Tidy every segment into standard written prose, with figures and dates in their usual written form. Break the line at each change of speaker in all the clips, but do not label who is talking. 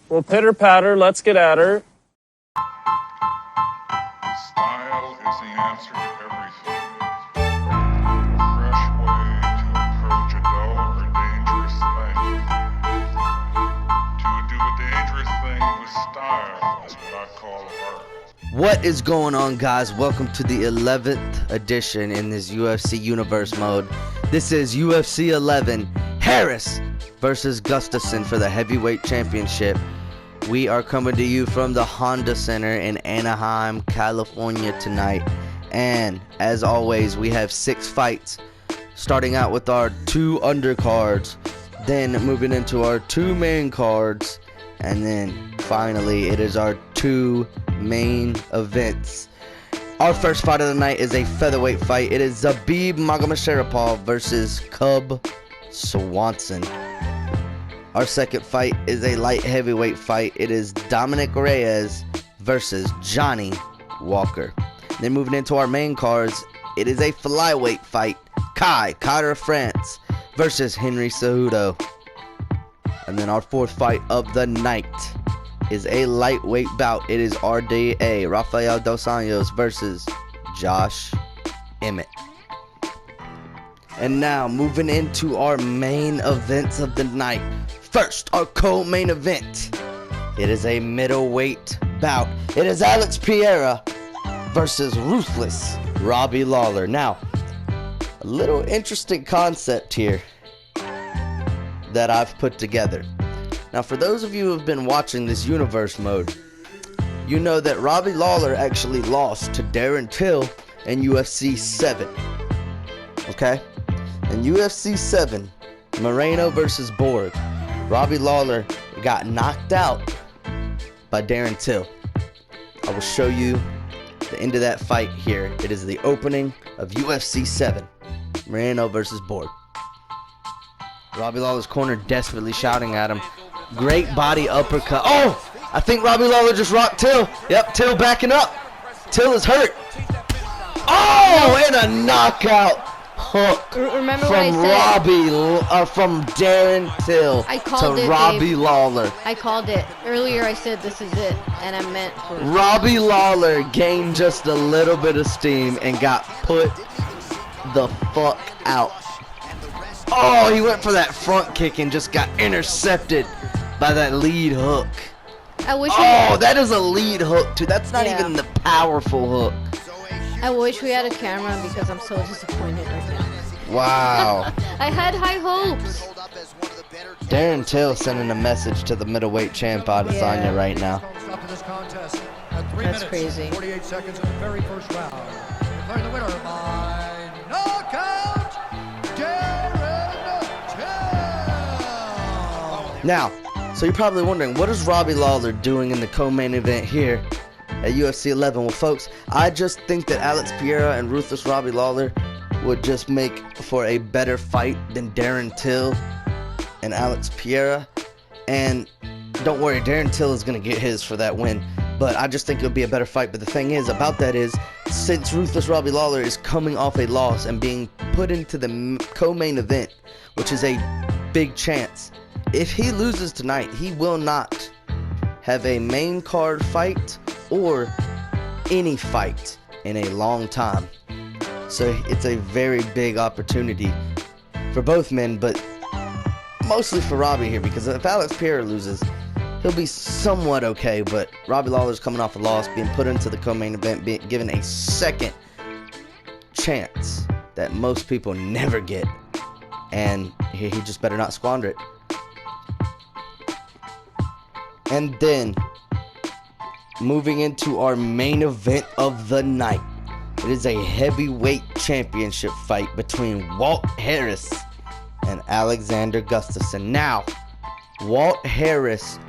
Well, pitter patter, let's get at her.
Style is the answer to everything. A fresh way to approach a dull or dangerous thing. To do a dangerous thing with style is what I call art.
What is going on, guys? Welcome to the 11th edition in this UFC Universe Mode. This is UFC 11, Harris versus Gustafsson for the Heavyweight Championship. We are coming to you from the Honda Center in Anaheim, California tonight. And as always, we have 6 fights, starting out with our 2 undercards, then moving into our 2 main cards, and then finally it is our 2 main events. Our first fight of the night is a featherweight fight. It is Zabib Magomedsharipov versus Cub Swanson. Our second fight is a light heavyweight fight. It is Dominic Reyes versus Johnny Walker. Then moving into our main cards, it is a flyweight fight. Kai Kara-France versus Henry Cejudo. And then our fourth fight of the night is a lightweight bout. It is RDA, Rafael Dos Anjos versus Josh Emmett. And now moving into our main events of the night. First, our co-main event. It is a middleweight bout. It is Alex Pereira versus Ruthless Robbie Lawler. Now, a little interesting concept here that I've put together. Now, for those of you who have been watching this Universe Mode, you know that Robbie Lawler actually lost to Darren Till in UFC 7. Okay? In UFC 7, Moreno versus Borg, Robbie Lawler got knocked out by Darren Till. I will show you the end of that fight here. It is the opening of UFC 7, Moreno versus Borg. Robbie Lawler's corner desperately shouting at him. Great body uppercut. Oh! I think Robbie Lawler just rocked Till. Yep, Till backing up. Till is hurt. Oh! And a knockout hook
Remember
from
what I said?
from Darren Till to Robbie Lawler.
I called it. Earlier I said this is it, and I meant for
Robbie Lawler gained just a little bit of steam and got put the fuck out. Oh, he went for that front kick and just got intercepted by that lead hook.
I wish
that is a lead hook too. That's not
Yeah.
even the powerful hook.
I wish we had a camera because I'm so disappointed right now.
Wow.
I had high hopes.
Darren Till sending a message to the middleweight champ Adesanya
Yeah.
right now.
That's crazy.
48 seconds in the very first round. Declaring the winner by knockout, Darren Till.
Now, so you're probably wondering, what is Robbie Lawler doing in the co-main event here at UFC 11? Well, folks, I just think that Alex Pereira and Ruthless Robbie Lawler would just make for a better fight than Darren Till and Alex Pereira. And don't worry, Darren Till is going to get his for that win. But I just think it'll be a better fight. But the thing is about that is, since Ruthless Robbie Lawler is coming off a loss and being put into the co-main event, which is a big chance, if he loses tonight, he will not have a main card fight or any fight in a long time. So it's a very big opportunity for both men, but mostly for Robbie here, because if Alex Pereira loses, he'll be somewhat okay, but Robbie Lawler's coming off a loss, being put into the co-main event, being given a second chance that most people never get, and he just better not squander it. And then, moving into our main event of the night, it is a heavyweight championship fight between Walt Harris and Alexander Gustafsson. Now, Walt Harris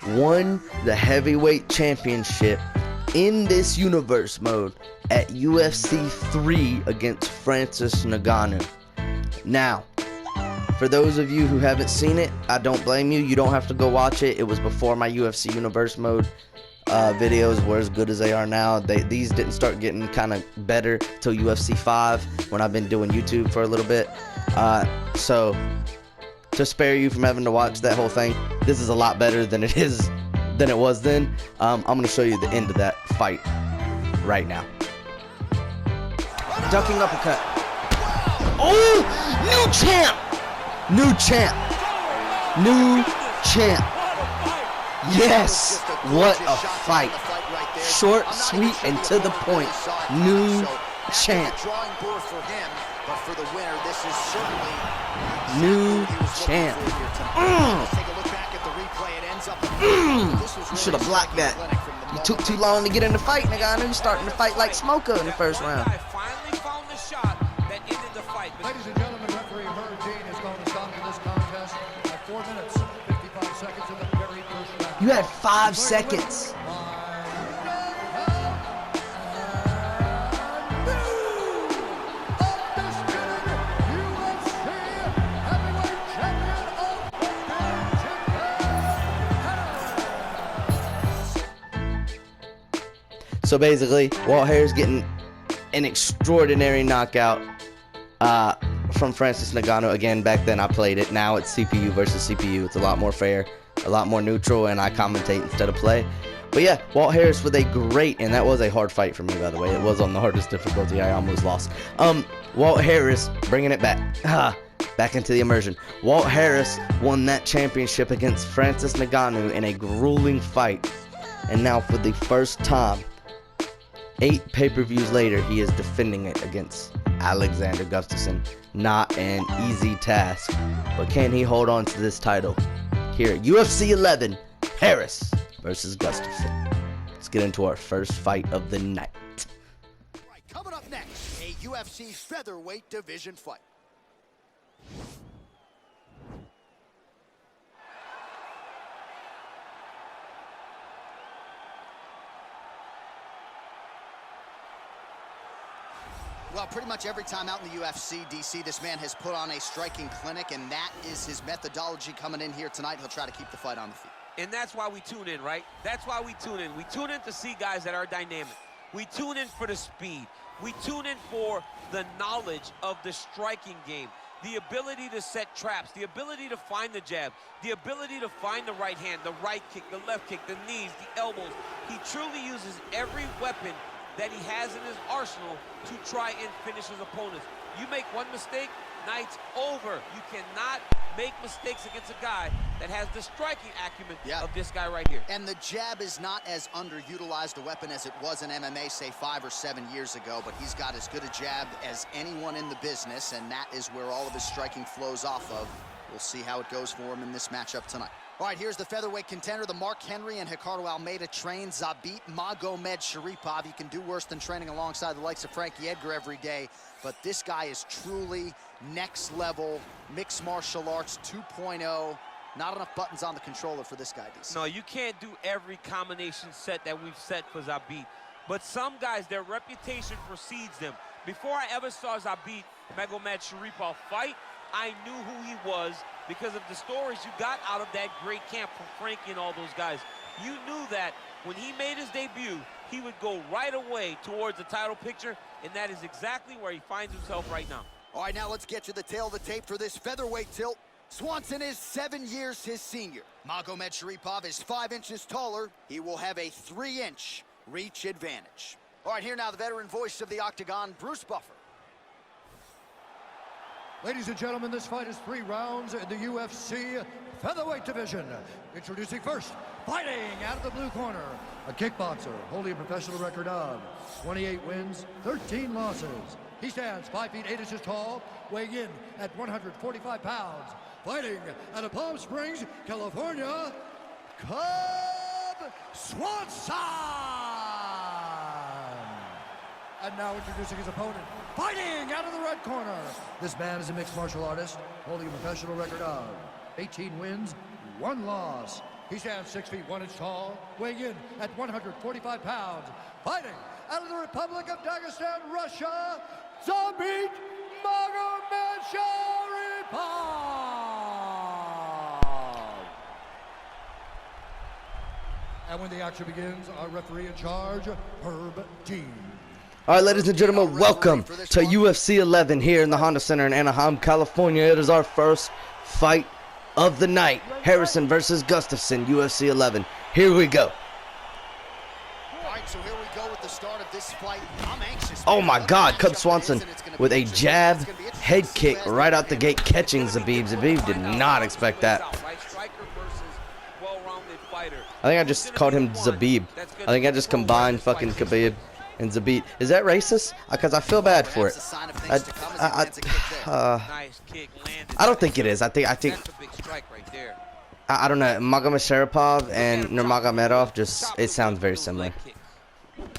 won the heavyweight championship in this Universe Mode at UFC 3 against Francis Ngannou. Now, for those of you who haven't seen it, I don't blame you. You don't have to go watch it. It was before my UFC Universe Mode videos were as good as they are now. These didn't start getting kind of better till UFC 5 when I've been doing YouTube for a little bit. So to spare you from having to watch that whole thing, this is a lot better than it is than it was then. I'm going to show you the end of that fight right now. Ducking uppercut. Oh! New champ! New champ! New champ! Yes! What a fight! Short, sweet, and to the point. New champ. New champ. You should have blocked that. You took too long to get in the fight, nigga. I know you're starting to fight like Smoker in the first round.
Ladies and gentlemen, referee Herb Dean is going to stop this contest at 4 minutes, 55 seconds of the very first round.
You had 5 seconds. So basically, Walt Harris getting an extraordinary knockout from Francis Ngannou. Again, back then I played it. Now it's CPU versus CPU. It's a lot more fair, a lot more neutral, and I commentate instead of play. But yeah, Walt Harris with a great, and that was a hard fight for me, by the way. It was on the hardest difficulty. I almost lost. Walt Harris bringing it back. Back into the immersion. Walt Harris won that championship against Francis Ngannou in a grueling fight. And now for the first time, 8 pay-per-views later, he is defending it against Alexander Gustafsson. Not an easy task, but can he hold on to this title? Here at UFC 11, Harris versus Gustafsson. Let's get into our first fight of the night.
Right, coming up next, a UFC featherweight division fight. Well, pretty much every time out in the UFC, DC, this man has put on a striking clinic, and that is his methodology coming in here tonight. He'll try to keep the fight on the feet.
And that's why we tune in, right? That's why we tune in. We tune in to see guys that are dynamic. We tune in for the speed. We tune in for the knowledge of the striking game, the ability to set traps, the ability to find the jab, the ability to find the right hand, the right kick, the left kick, the knees, the elbows. He truly uses every weapon that he has in his arsenal to try and finish his opponents. You make one mistake, night's over. You cannot make mistakes against a guy that has the striking acumen of this guy right here.
And the jab is not as underutilized a weapon as it was in MMA, say 5 or 7 years ago, but he's got as good a jab as anyone in the business, and that is where all of his striking flows off of. We'll see how it goes for him in this matchup tonight. All right, here's the featherweight contender, the Mark Henry and Ricardo Almeida trained Zabit Magomedsharipov. He can do worse than training alongside the likes of Frankie Edgar every day, but this guy is truly next level, mixed martial arts 2.0. Not enough buttons on the controller for this guy, DC.
No, you can't do every combination set that we've set for Zabit, but some guys, their reputation precedes them. Before I ever saw Zabit Magomedsharipov fight, I knew who he was because of the stories you got out of that great camp from Frankie and all those guys. You knew that when he made his debut, he would go right away towards the title picture, and that is exactly where he finds himself right now.
All right, now let's get to the tail of the tape for this featherweight tilt. Swanson is 7 years his senior. Magomedsharipov is 5 inches taller. He will have a 3-inch reach advantage. All right, here now the veteran voice of the Octagon, Bruce Buffer.
Ladies and gentlemen, this fight is 3 rounds in the UFC featherweight division. Introducing first, fighting out of the blue corner, a kickboxer holding a professional record of 28 wins, 13 losses. He stands 5 feet 8 inches tall, weighing in at 145 pounds. Fighting out of Palm Springs, California, Cub Swanson! And now introducing his opponent, fighting out of the red corner. This man is a mixed martial artist, holding a professional record of 18 wins, 1 loss. He stands 6 feet 1 inch tall, weighing in at 145 pounds. Fighting out of the Republic of Dagestan, Russia, Zabit Magomedsharipov. And when the action begins, our referee in charge, Herb Dean.
All right, ladies and gentlemen, welcome to UFC 11 here in the Honda Center in Anaheim, California. It is our first fight of the night. Harrison versus Gustafsson, UFC 11. Here we go.
All right, so here we go with the start of this fight. I'm anxious.
Oh my God, Cub Swanson with a jab, head kick right out the gate, catching Zabib. Zabib did not expect that. I think I just called him Zabib. I think I just combined fucking Khabib and Zabib. Is that racist? Because I feel bad for it. I don't think it is. I think I don't know. Magomed Sharapov and Nurmagomedov just, it sounds very similar.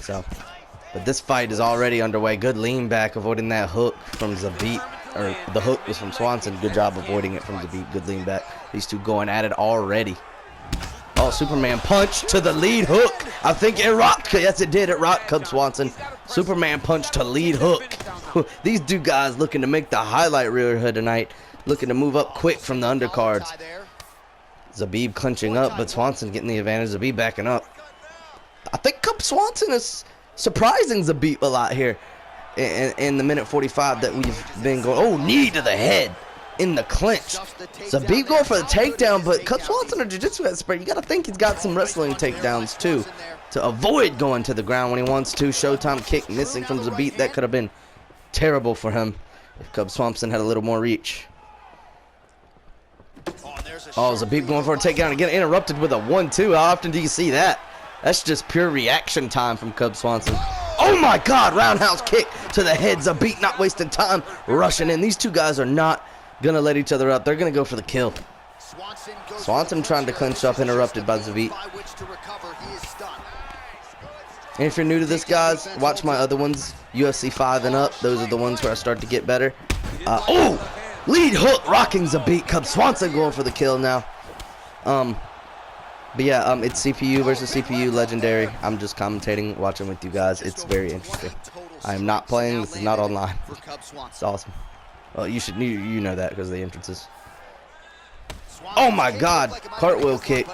So, but this fight is already underway. Good lean back, avoiding that hook from Zabib. Or the hook was from Swanson. Good job avoiding it from Zabib. Good lean back. These two going at it already. Oh, Superman punch to the lead hook. I think it rocked. Yes, it did. It rocked Cub Swanson. Superman punch to lead hook. These two guys looking to make the highlight reel here tonight. Looking to move up quick from the undercards. Zabib clinching up, but Swanson getting the advantage. Zabib backing up. I think Cub Swanson is surprising Zabib a lot here in the minute 45 that we've been going. Oh, knee to the head in the clinch. Zabib going for the takedown, but Cub Swanson, a jiu-jitsu expert, you got to think he's got some wrestling takedowns too to avoid going to the ground when he wants to. Showtime kick missing from Zabib. That could have been terrible for him if Cub Swanson had a little more reach. Oh, Zabib going for a takedown again, interrupted with a 1-2. How often do you see that? That's just pure reaction time from Cub Swanson. Oh my God, roundhouse kick to the head. Zabib not wasting time, rushing in. These two guys are not gonna let each other up. They're gonna go for the kill. Swanson trying to clinch up, interrupted by Zabib. And if you're new to this, guys, watch my other ones, UFC 5 and up. Those are the ones where I start to get better. Oh, lead hook rocking Zabib. Cub Swanson going for the kill now. But yeah, it's CPU versus CPU, legendary. I'm just commentating, watching with you guys. It's very interesting. I am not playing. This is not online. It's awesome. Well, you know that because of the entrances. Oh my God, cartwheel kick.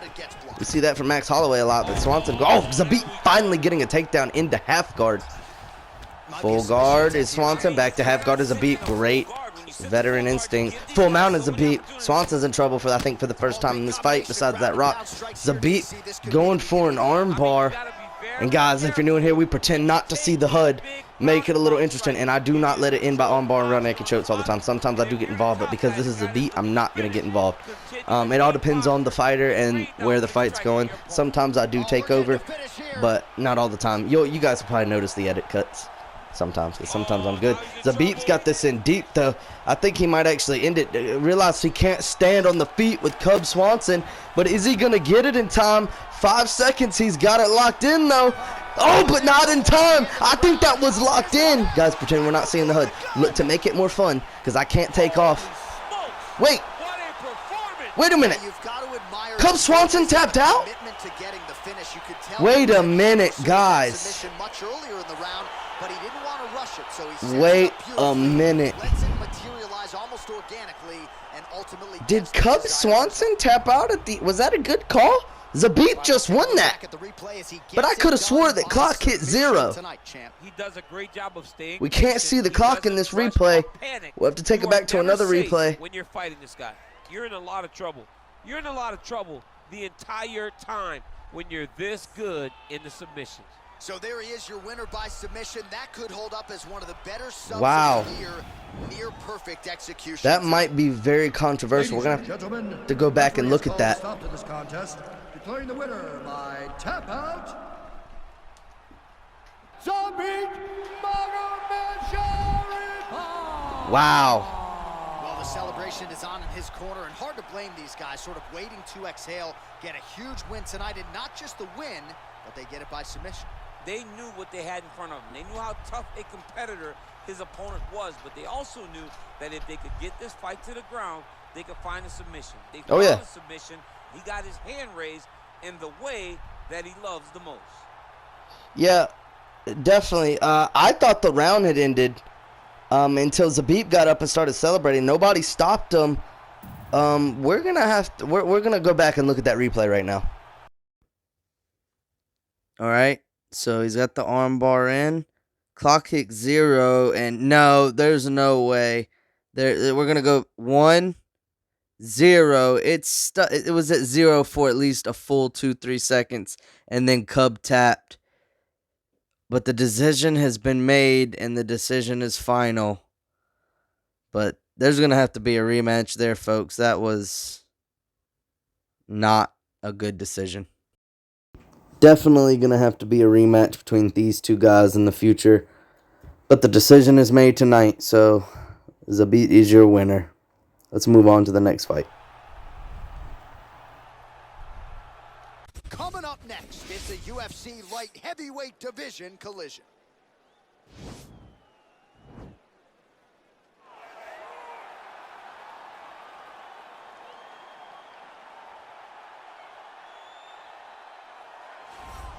We see that from Max Holloway a lot, but Swanson. Oh, Zabib finally getting a takedown into half guard. Full guard is Swanson. Back to half guard is Zabib. Great veteran instinct. Full mount is Zabib. Swanson's in trouble for, I think, for the first time in this fight. Besides that rock, Zabib going for an arm bar. And guys, if you're new in here, we pretend not to see the HUD. Make it a little interesting, and I do not let it in by armbar and run naked chokes all the time. Sometimes I do get involved, but because this is a beat, I'm not going to get involved. It all depends on the fighter and where the fight's going. Sometimes I do take over, but not all the time. You guys will probably notice the edit cuts sometimes, because sometimes I'm good. Zabib's got this in deep, though. I think he might actually end it. Realize he can't stand on the feet with Cub Swanson, but is he going to get it in time? 5 seconds, he's got it locked in, though. Oh, but not in time. I think that was locked in. Guys, pretend we're not seeing the HUD. Look, to make it more fun, because I can't take off. Wait a minute. Cub Swanson tapped out? Wait a minute, guys. Wait a minute. Did Cub Swanson tap out at the... Was that a good call? Zabib just won that. But I could have swore that clock hit 0. We can't see the clock in this replay. We'll have to take it back to another replay.
When you're fighting this guy, you're in a lot of trouble. You're in a lot of trouble the entire time when you're this good in the submissions.
So there he is, your winner by submission. That could hold up as one of the better subs
wow.
Near perfect execution.
That might be very controversial. We're going to have to go back and look at that.
To this contest, declaring the winner by tap out, Zabib Magomed.
Wow.
Well, the celebration is on in his corner, and hard to blame these guys, sort of waiting to exhale, get a huge win tonight, and not just the win, but they get it by submission.
They knew what they had in front of them. They knew how tough a competitor his opponent was, but they also knew that if they could get this fight to the ground, they could find a submission. They found a submission. He got his hand raised in the way that he loves the most.
Yeah, definitely. I thought the round had ended until Zabib got up and started celebrating. Nobody stopped him. We're gonna go back and look at that replay right now. All right. So he's got the arm bar in. Clock hit 0, and no, there's no way. We're gonna go 1, 0. It was at 0 for at least a full 2-3 seconds, and then Cub tapped. But the decision has been made, and the decision is final. But there's going to have to be a rematch there, folks. That was not a good decision. Definitely going to have to be a rematch between these two guys in the future. But the decision is made tonight, so Zabit is your winner. Let's move on to the next fight.
Coming up next, it's a UFC light heavyweight division collision.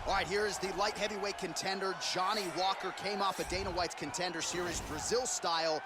All right, here is the light heavyweight contender. Johnny Walker came off of Dana White's Contender Series, Brazil style.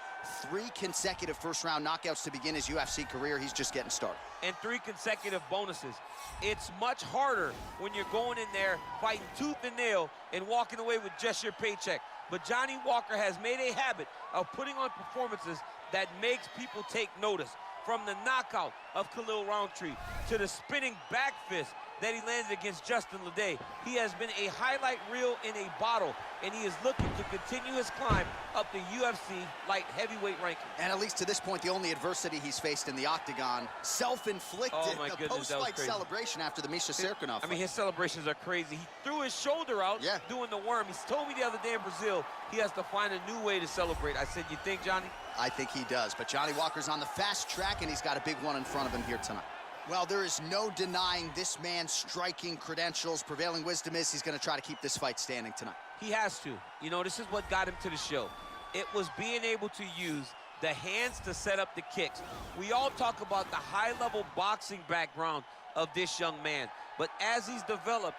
3 consecutive first-round knockouts to begin his UFC career. He's just getting started.
And 3 consecutive bonuses. It's much harder when you're going in there fighting tooth and nail and walking away with just your paycheck. But Johnny Walker has made a habit of putting on performances that makes people take notice. From the knockout of Khalil Roundtree to the spinning back fist that he landed against Justin Leday. He has been a highlight reel in a bottle, and he is looking to continue his climb up the UFC light heavyweight ranking.
And at least to this point, the only adversity he's faced in the octagon, self-inflicted.
Oh my goodness, that was
post-fight
crazy.
celebration after the Misha Serkinov fight.
I mean, his celebrations are crazy. He threw his shoulder out doing the worm. He told me the other day in Brazil he has to find a new way to celebrate. I said, you think, Johnny?
I think he does, but Johnny Walker's on the fast track, and he's got a big one in front of him here tonight. Well, there is no denying this man's striking credentials. Prevailing wisdom is he's going to try to keep this fight standing tonight.
He has to. You know, this is what got him to the show. It was being able to use the hands to set up the kicks. We all talk about the high-level boxing background of this young man, but as he's developed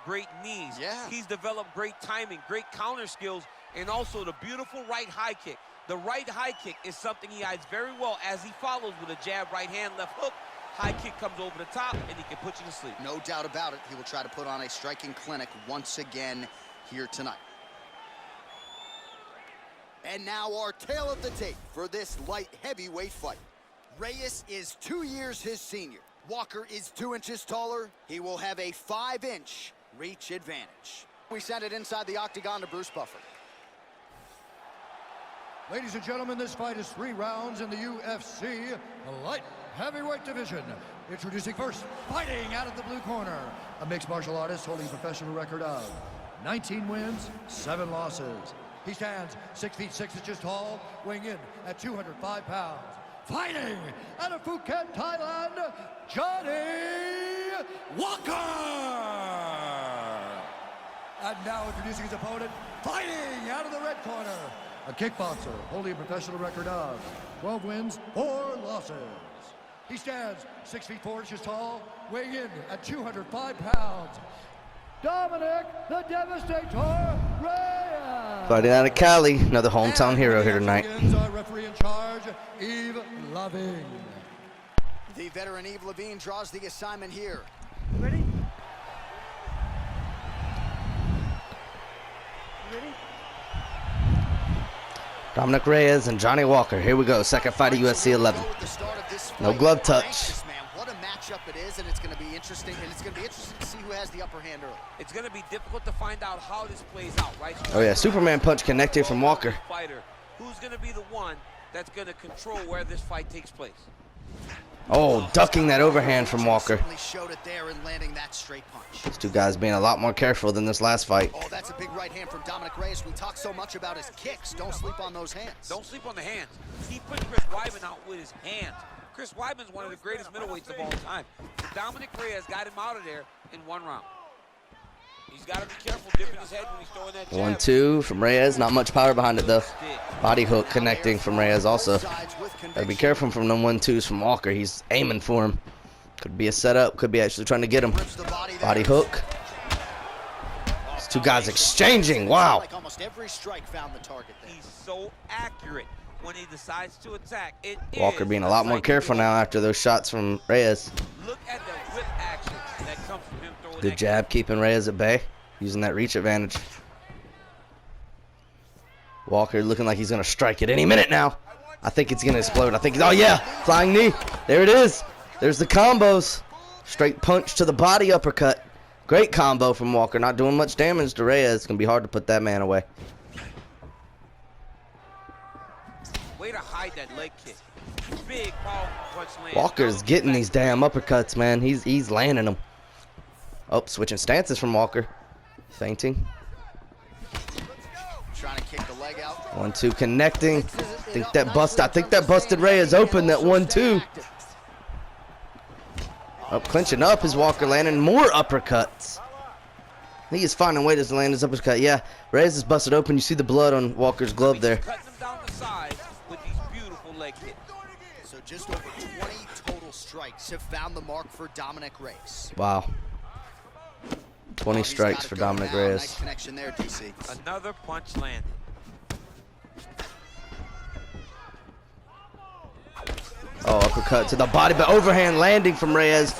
great knees.
Yeah.
He's developed great timing, great counter skills, and also the beautiful right high kick. The right high kick is something he hides very well as he follows with a jab, right hand, left hook. High kick comes over the top, and he can put you to sleep.
No doubt about it. He will try to put on a striking clinic once again here tonight. And now our tale of the tape for this light heavyweight fight. Reyes is 2 years his senior. Walker is 2 inches taller. He will have a 5-inch reach advantage. We send it inside the octagon to Bruce Buffer.
Ladies and gentlemen, this fight is 3 rounds in the UFC light heavyweight division. Introducing first, fighting out of the blue corner, a mixed martial artist holding a professional record of 19 wins, 7 losses. He stands 6 feet 6 inches tall, weighing in at 205 pounds. Fighting out of Phuket, Thailand, Johnny Walker! And now introducing his opponent, fighting out of the red corner, a kickboxer holding a professional record of 12 wins, 4 losses. He stands 6 feet 4 inches tall, weighing in at 205 pounds. Dominic the Devastator Reyes.
Fighting out of Cali, another hometown hero here tonight.
Our referee in charge, Yves Lavigne.
The veteran Yves Lavigne draws the assignment here.
Ready? Ready?
Dominic Reyes and Johnny Walker. Here we go. Second fight of UFC 11. No glove touch.
What a matchup it is, and it's going to be interesting. And it's going to be interesting to see who has the upper hand early.
It's going to be difficult to find out how this plays out, right?
Oh yeah, Superman punch connected from Walker.
Fighter, who's going to be the one that's going to control where this fight takes place?
Oh, ducking that overhand from Walker.
Certainly showed it there in landing that straight punch.
These two guys being a lot more careful than this last fight.
Oh, that's a big right hand from Dominic Reyes. We talk so much about his kicks. Don't sleep on those hands.
Don't sleep on the hands. He put Chris Weidman out with his hands. Chris Weidman's one of the greatest middleweights of all time. Dominic Reyes got him out of there in 1 round. He's got to be careful dipping his head when he's throwing that jab.
1-2 from Reyes. Not much power behind it though. Body hook connecting from Reyes also. Gotta be careful from them 1-2s from Walker. He's aiming for him. Could be a setup. Could be actually trying to get him. Body hook. These two guys exchanging. Wow.
Like almost every strike found the target there.
He's so accurate when he decides to attack.
Walker being a lot more careful now after those shots from Reyes.
Look at the whip action that comes from him throwing
Good
that
jab keeping Reyes at bay. Using that reach advantage. Walker looking like he's going to strike at any minute now. I think it's gonna explode. I think. Oh yeah, flying knee. There it is. There's the combos. Straight punch to the body, uppercut. Great combo from Walker. Not doing much damage to Reyes. It's gonna be hard to put that man away.
Way to hide that leg kick. Big powerful punch land.
Walker's getting these damn uppercuts, man. He's landing them. Oh, switching stances from Walker. Feinting.
Trying to kick the leg out.
1-2 connecting. I think that busted Reyes open. That 1-2. Up, clinching up is Walker landing more uppercuts. He is finding ways to land his uppercut. Yeah, Reyes is busted open. You see the blood on Walker's glove there.
Cutting him down the side with these beautiful leg kicks.
So just over 20 total strikes have found the mark for Dominic Reyes.
Wow. 20 strikes for Dominic Reyes.
Nice connection there, DC.
Another punch landed.
Oh, uppercut to the body, but overhand landing from Reyes,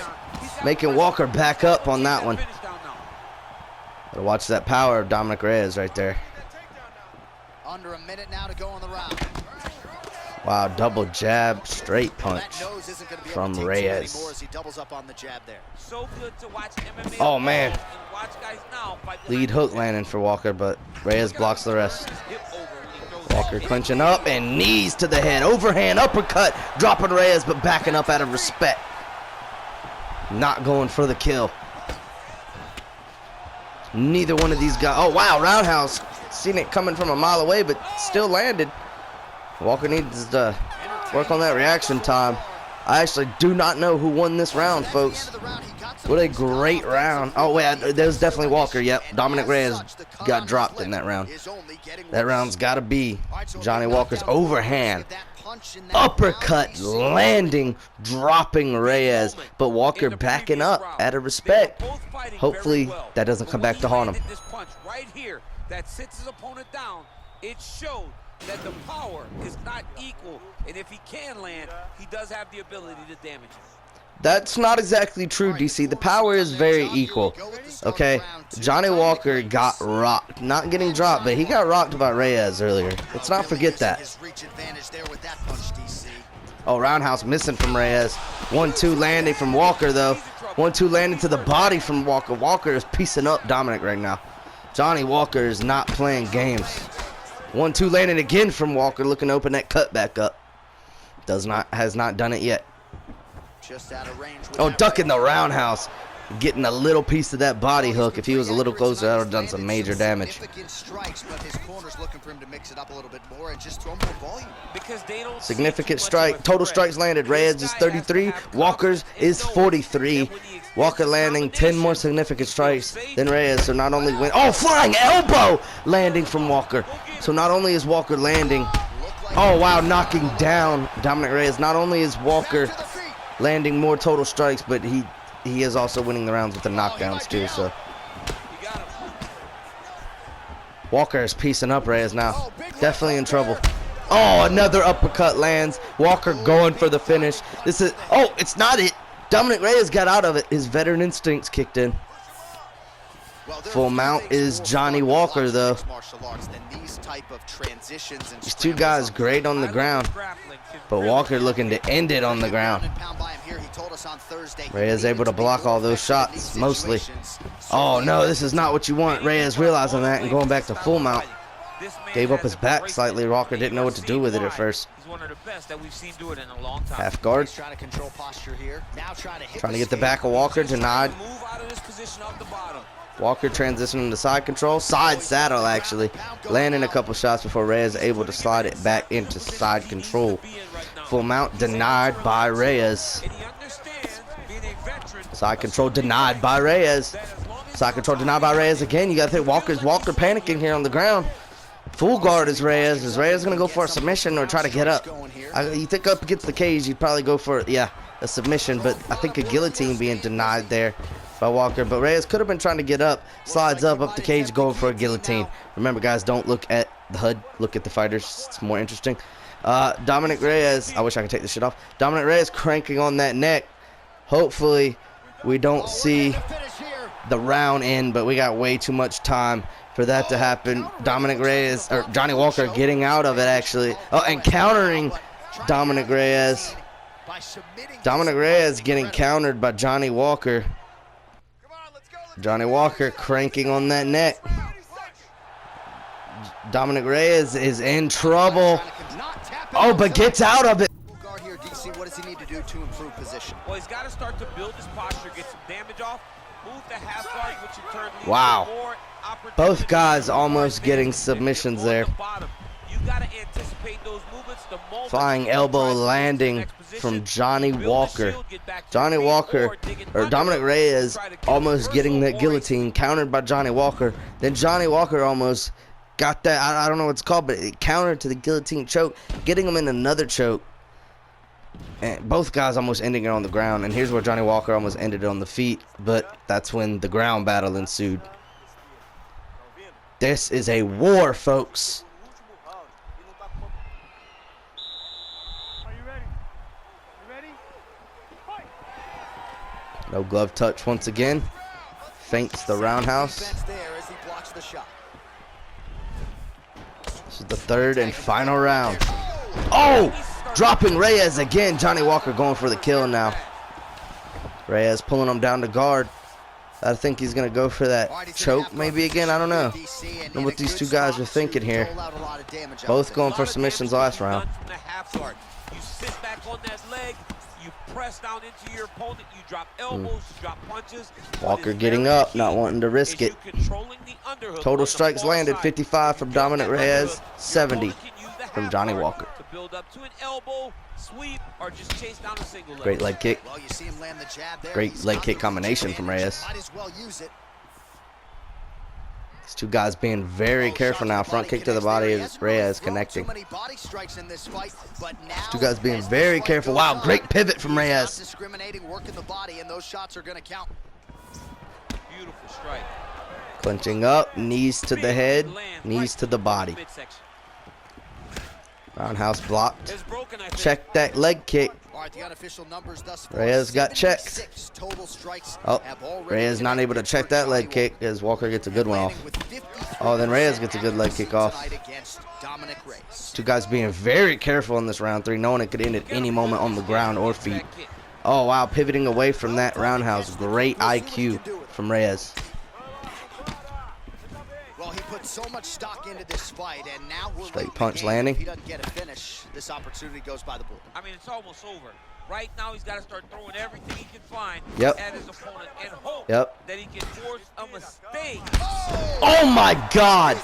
making Walker back up on that one. Gotta watch that power of Dominic Reyes right there.
Under a minute now to go on the round.
Wow, double jab, straight punch from Reyes.
As he doubles up on the jab there.
So good to watch MMA.
Oh man,
and watch guys now fight
lead hook landing for Walker, but Reyes blocks the rest. Walker clinching up and knees to the head. Overhand uppercut, dropping Reyes, but backing up out of respect. Not going for the kill. Neither one of these guys. Oh, wow, roundhouse. Seen it coming from a mile away, but still landed. Walker needs to work on that reaction time. I actually do not know who won this round, folks. What a great round. Oh, wait, that was definitely Walker. Yep, Dominic Reyes got dropped in that round. That round's got to be Johnny Walker's overhand. Uppercut landing, dropping Reyes, but Walker backing up out of respect. Hopefully that doesn't come back to haunt him.
This punch right here that sits his opponent down, it showed that the power is not equal, and if he can land, he does have the ability to damage him.
That's not exactly true, DC. The power is very equal. Okay, Johnny Walker got rocked. Not getting dropped, but he got rocked by Reyes earlier. Let's not forget that. Oh, roundhouse missing from Reyes. 1-2 landing from Walker, though. 1-2 landing to the body from Walker. Walker is piecing up Dominic right now. Johnny Walker is not playing games. 1-2 landing again from Walker, looking to open that cut back up. Has not done it yet.
Just out of range.
Oh, ducking the roundhouse. Getting a little piece of that body hook. If he was a little closer, that would have done some major damage.
Strikes, but his corner's looking for him to mix it up a little bit more and just throw more volume.
Because they don't
significant strike. Total strikes landed. Reyes is 33. Walker's is 43. Walker landing 10 more significant strikes than Reyes. So not only win. Oh, flying elbow landing from Walker. So not only is Walker landing. Oh, wow, knocking down Dominic Reyes. Not only is Walker landing more total strikes, but he is also winning the rounds with the knockdowns too. So Walker is piecing up Reyes now. Definitely in trouble. Oh, another uppercut lands. Walker going for the finish. This is, oh, it's not it. Dominic Reyes got out of it. His veteran instincts kicked in. Full mount is Johnny Walker, though. These two guys great on the ground, but Walker looking to end it on the ground. Reyes able to block all those shots, mostly. Oh, no, this is not what you want. Reyes realizing that and going back to full mount. Gave up his back slightly. Walker didn't know what to do with it at first. Half guard. Trying to get the back of Walker, denied. Walker transitioning to side control. Side saddle, actually. Landing a couple shots before Reyes able to slide it back into side control. Full mount denied by Reyes. Side control denied by Reyes. Side control denied by Reyes again. You got to think Walker panicking here on the ground. Full guard is Reyes. Is Reyes going to go for a submission or try to get up? You think up against the cage, you'd probably go for, yeah, a submission. But I think a guillotine being denied there by Walker. But Reyes could have been trying to get up. Slides up the cage, going for a guillotine. Remember, guys, don't look at the HUD. Look at the fighters. It's more interesting. Dominic Reyes. I wish I could take this shit off. Dominic Reyes cranking on that neck. Hopefully, we don't see the round end, but we got way too much time for that to happen. Dominic Reyes, or Johnny Walker, getting out of it, actually. Oh, and countering Dominic Reyes. Dominic Reyes getting countered by Johnny Walker. Johnny Walker cranking on that neck. Dominic Reyes is in trouble. Oh, but gets out of it.
What does he need to do to improve position?
Well, he's got to start to build his posture, get some damage off, move to half guard, which in turn leads
wow.
to more opportunities.
Both guys almost getting submissions there.
You got to anticipate those movements. The moment
Flying elbow landing from Johnny Walker. Johnny Walker, or Dominic Reyes, almost getting that guillotine, countered by Johnny Walker. Then Johnny Walker almost got that, I don't know what it's called, but it countered to the guillotine choke, getting him in another choke. And both guys almost ending it on the ground. And here's where Johnny Walker almost ended it on the feet, but that's when the ground battle ensued. This is a war, folks. No glove touch once again. Feints the roundhouse. This is the third and final round. Oh! Dropping Reyes again. Johnny Walker going for the kill now. Reyes pulling him down to guard. I think he's going to go for that choke maybe again. I don't know. I don't know what these two guys are thinking here. Both going for submissions last round.
You sit back on that leg. You press down into your opponent. You drop elbows, you drop punches.
Walker getting up, not wanting to risk it. Total strikes landed, 55 from Dominic Reyes, 70 from Johnny Walker.
Build up to an elbow, sweep, or just chase down a single leg.
Great leg kick.
Well, you see him land the jab there.
Great leg kick combination from Reyes.
Might as well use it.
These two guys being very careful now. Front kick to the body is Reyes connecting. These two guys being very careful. Wow, great pivot from Reyes.
Discriminating, working the body, and those shots are going to count.
Beautiful strike.
Clinching up, knees to the head, knees to the body. Roundhouse blocked. Check that leg kick. Reyes got checked. Oh, Reyes not able to check that leg kick as Walker gets a good one off. Oh, then Reyes gets a good leg kick off. Two guys being very careful in this round 3, knowing it could end at any moment on the ground or feet. Oh, wow, pivoting away from that roundhouse. Great IQ from Reyes.
Well, he put so much stock into this fight, and now we're
straight punch landing.
If he doesn't get a finish, this opportunity goes by the board.
I mean, it's almost over. Right now, he's got to start throwing everything he can find at his opponent and hope that he can force a mistake.
Oh my God!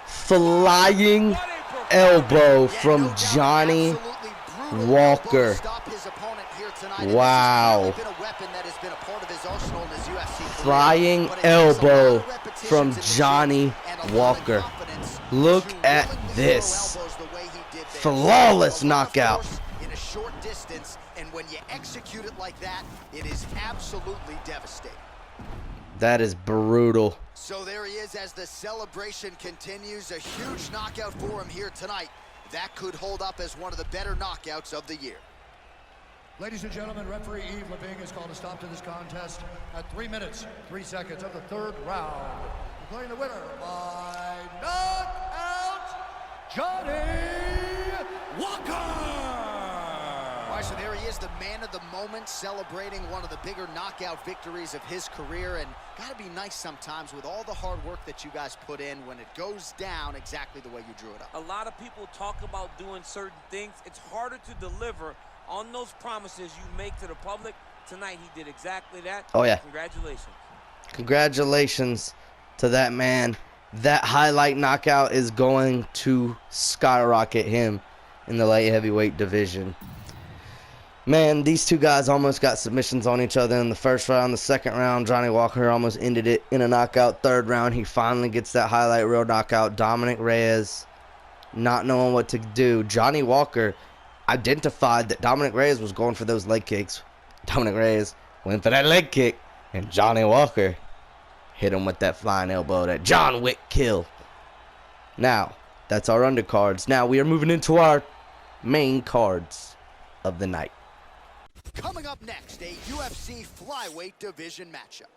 Flying elbow from Johnny Walker. Wow. Flying elbow from Johnny Walker. Look at this. Flawless knockout.
In a short distance, and when you execute it like that, it is absolutely devastating.
That is brutal.
So there he is as the celebration continues. A huge knockout for him here tonight. That could hold up as one of the better knockouts of the year.
Ladies and gentlemen, referee Yves Leving has called a stop to this contest at 3 minutes, 3 seconds of the 3rd round. Declaring the winner by knockout, Johnny Walker!
All right, so there he is, the man of the moment, celebrating one of the bigger knockout victories of his career. And gotta be nice sometimes with all the hard work that you guys put in when it goes down exactly the way you drew it up.
A lot of people talk about doing certain things. It's harder to deliver on those promises you make to the public. Tonight he did exactly that.
Oh yeah.
Congratulations.
Congratulations to that man. That highlight knockout is going to skyrocket him in the light heavyweight division. Man, these two guys almost got submissions on each other in the first round. The second round, Johnny Walker almost ended it in a knockout. Third round, he finally gets that highlight reel knockout. Dominic Reyes not knowing what to do. Johnny Walker identified that Dominic Reyes was going for those leg kicks. Dominic Reyes went for that leg kick, and Johnny Walker hit him with that flying elbow, that John Wick kill. Now, that's our undercards. Now we are moving into our main cards of the night.
Coming up next, a UFC flyweight division matchup.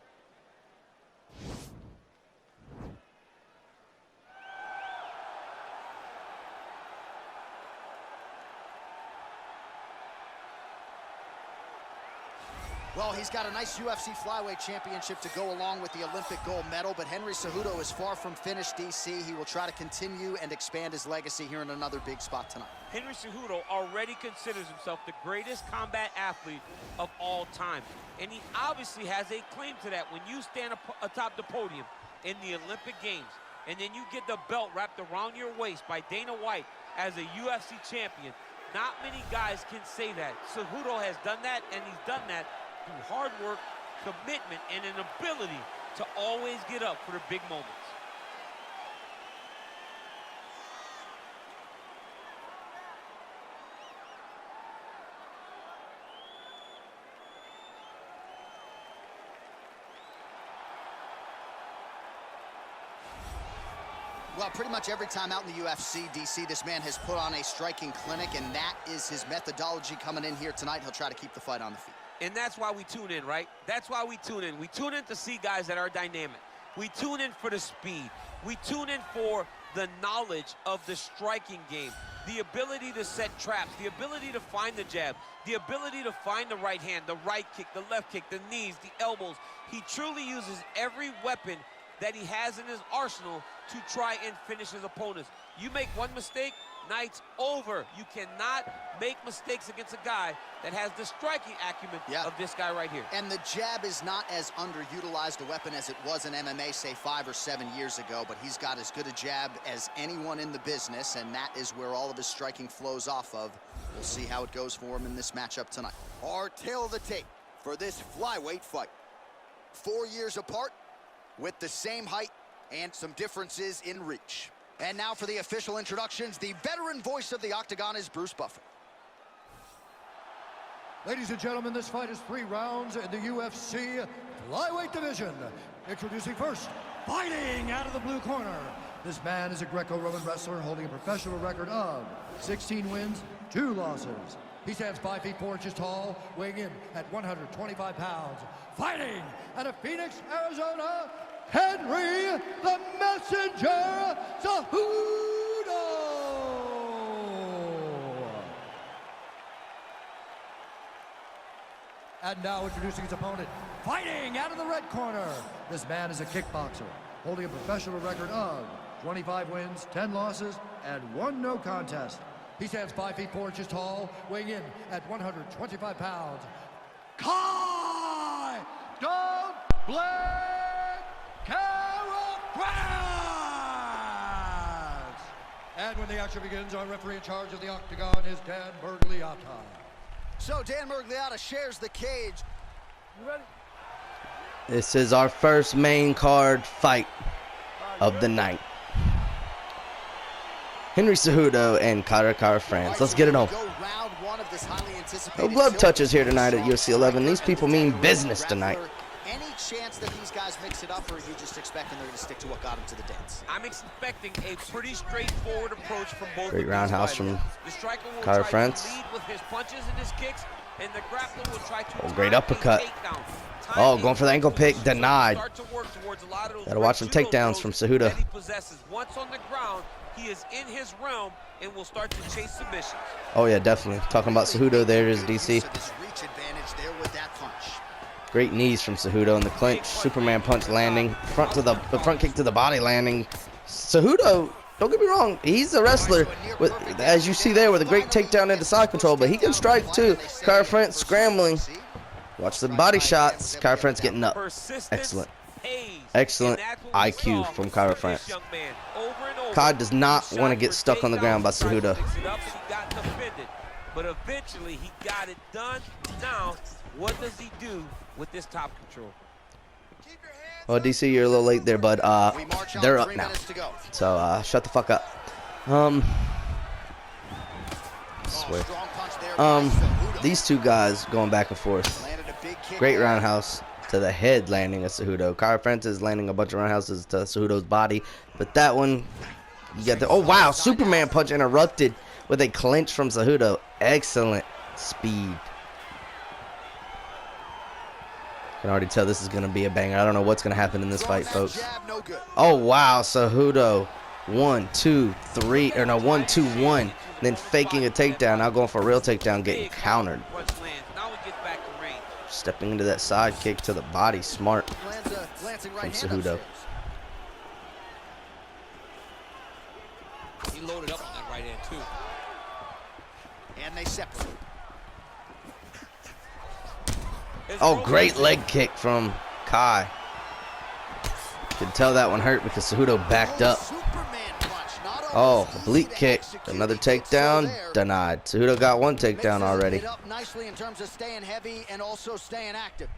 Well, he's got a nice UFC flyweight championship to go along with the Olympic gold medal, but Henry Cejudo is far from finished, DC. He will try to continue and expand his legacy here in another big spot tonight.
Henry Cejudo already considers himself the greatest combat athlete of all time. And he obviously has a claim to that. When you stand atop the podium in the Olympic Games, and then you get the belt wrapped around your waist by Dana White as a UFC champion, not many guys can say that. Cejudo has done that, and he's done that through hard work, commitment, and an ability to always get up for the big moments.
Well, pretty much every time out in the UFC, DC, this man has put on a striking clinic, and that is his methodology coming in here tonight. He'll try to keep the fight on the feet.
And that's why we tune in, right? That's why we tune in. We tune in to see guys that are dynamic. We tune in for the speed. We tune in for the knowledge of the striking game, the ability to set traps, the ability to find the jab, the ability to find the right hand, the right kick, the left kick, the knees, the elbows. He truly uses every weapon that he has in his arsenal to try and finish his opponents. You make one mistake, night's over. You cannot make mistakes against a guy that has the striking acumen of this guy right here.
And the jab is not as underutilized a weapon as it was in MMA, say 5 or 7 years ago, but he's got as good a jab as anyone in the business, and that is where all of his striking flows off of. We'll see how it goes for him in this matchup tonight. Our tail of the tape for this flyweight fight. 4 years apart, with the same height and some differences in reach. And now for the official introductions, the veteran voice of the Octagon is Bruce Buffer.
Ladies and gentlemen, this fight is 3 rounds in the UFC flyweight division. Introducing first, fighting out of the blue corner. This man is a Greco-Roman wrestler holding a professional record of 16 wins, 2 losses. He stands 5 feet 4 inches tall, weighing in at 125 pounds. Fighting out of Phoenix, Arizona, Henry the Messenger Cejudo. And now introducing his opponent, fighting out of the red corner. This man is a kickboxer, holding a professional record of 25 wins, 10 losses, and 1 no contest. He stands 5 feet 4 inches tall, weighing in at 125 pounds. Kai! Don't blink! Carol France! And when the action begins, our referee in charge of the Octagon is Dan Bergliotta.
So Dan Bergliotta shares the cage.
You ready?
This is our first main card fight of the night. Henry Cejudo and Cara France. Let's get it on. No glove touches here tonight at UFC 11. These people mean business tonight.
Any chance that these guys mix it up, or are you just expecting they're going to stick to what got them to the dance?
I'm expecting a pretty straightforward approach from both.
Great roundhouse from
Cara
France.
Lead with his punches and his kicks, and the grappler will try to
great uppercut. Oh, going for the ankle pick, denied. Gotta watch some takedowns from Cejudo.
He possesses. Once on the ground, he is in his realm and will start to chase submissions.
Oh yeah, definitely. Talking about Cejudo, there is DC. Great knees from Cejudo in the clinch. Superman punch landing. The front kick to the body landing. Cejudo, don't get me wrong, he's a wrestler with, as you see there, with a great takedown into side control, but he can strike too. Cara France scrambling. Watch the body shots. Cara France getting up. Excellent. Excellent IQ from Cara France. Kai does not want to get stuck on the ground by Cejudo.
But eventually he got it done. Now, what does he do with this top control?
Well, DC, you're a little late there, bud. They're up now. So, shut the fuck up. These two guys going back and forth. Great roundhouse to the head landing of Cejudo. Cara France is landing a bunch of roundhouses to Cejudo's body. But that one, you got the, oh wow, Superman punch interrupted with a clinch from Cejudo. Excellent speed. I can already tell this is going to be a banger. I don't know what's going to happen in this fight, folks. Oh, wow. Cejudo. 1, 2, 3. Or no, 1, 2, 1. Then faking a takedown. Now going for a real takedown, getting countered. stepping into that side kick to the body. Smart from Cejudo.
He loaded up on that right hand, too.
And they separate.
Oh, great leg kick from Kai. Could tell that one hurt because Cejudo backed up. Oh, oblique kick. Another takedown. Denied. Cejudo got one takedown already.
Nicely in terms of staying heavy and also staying active.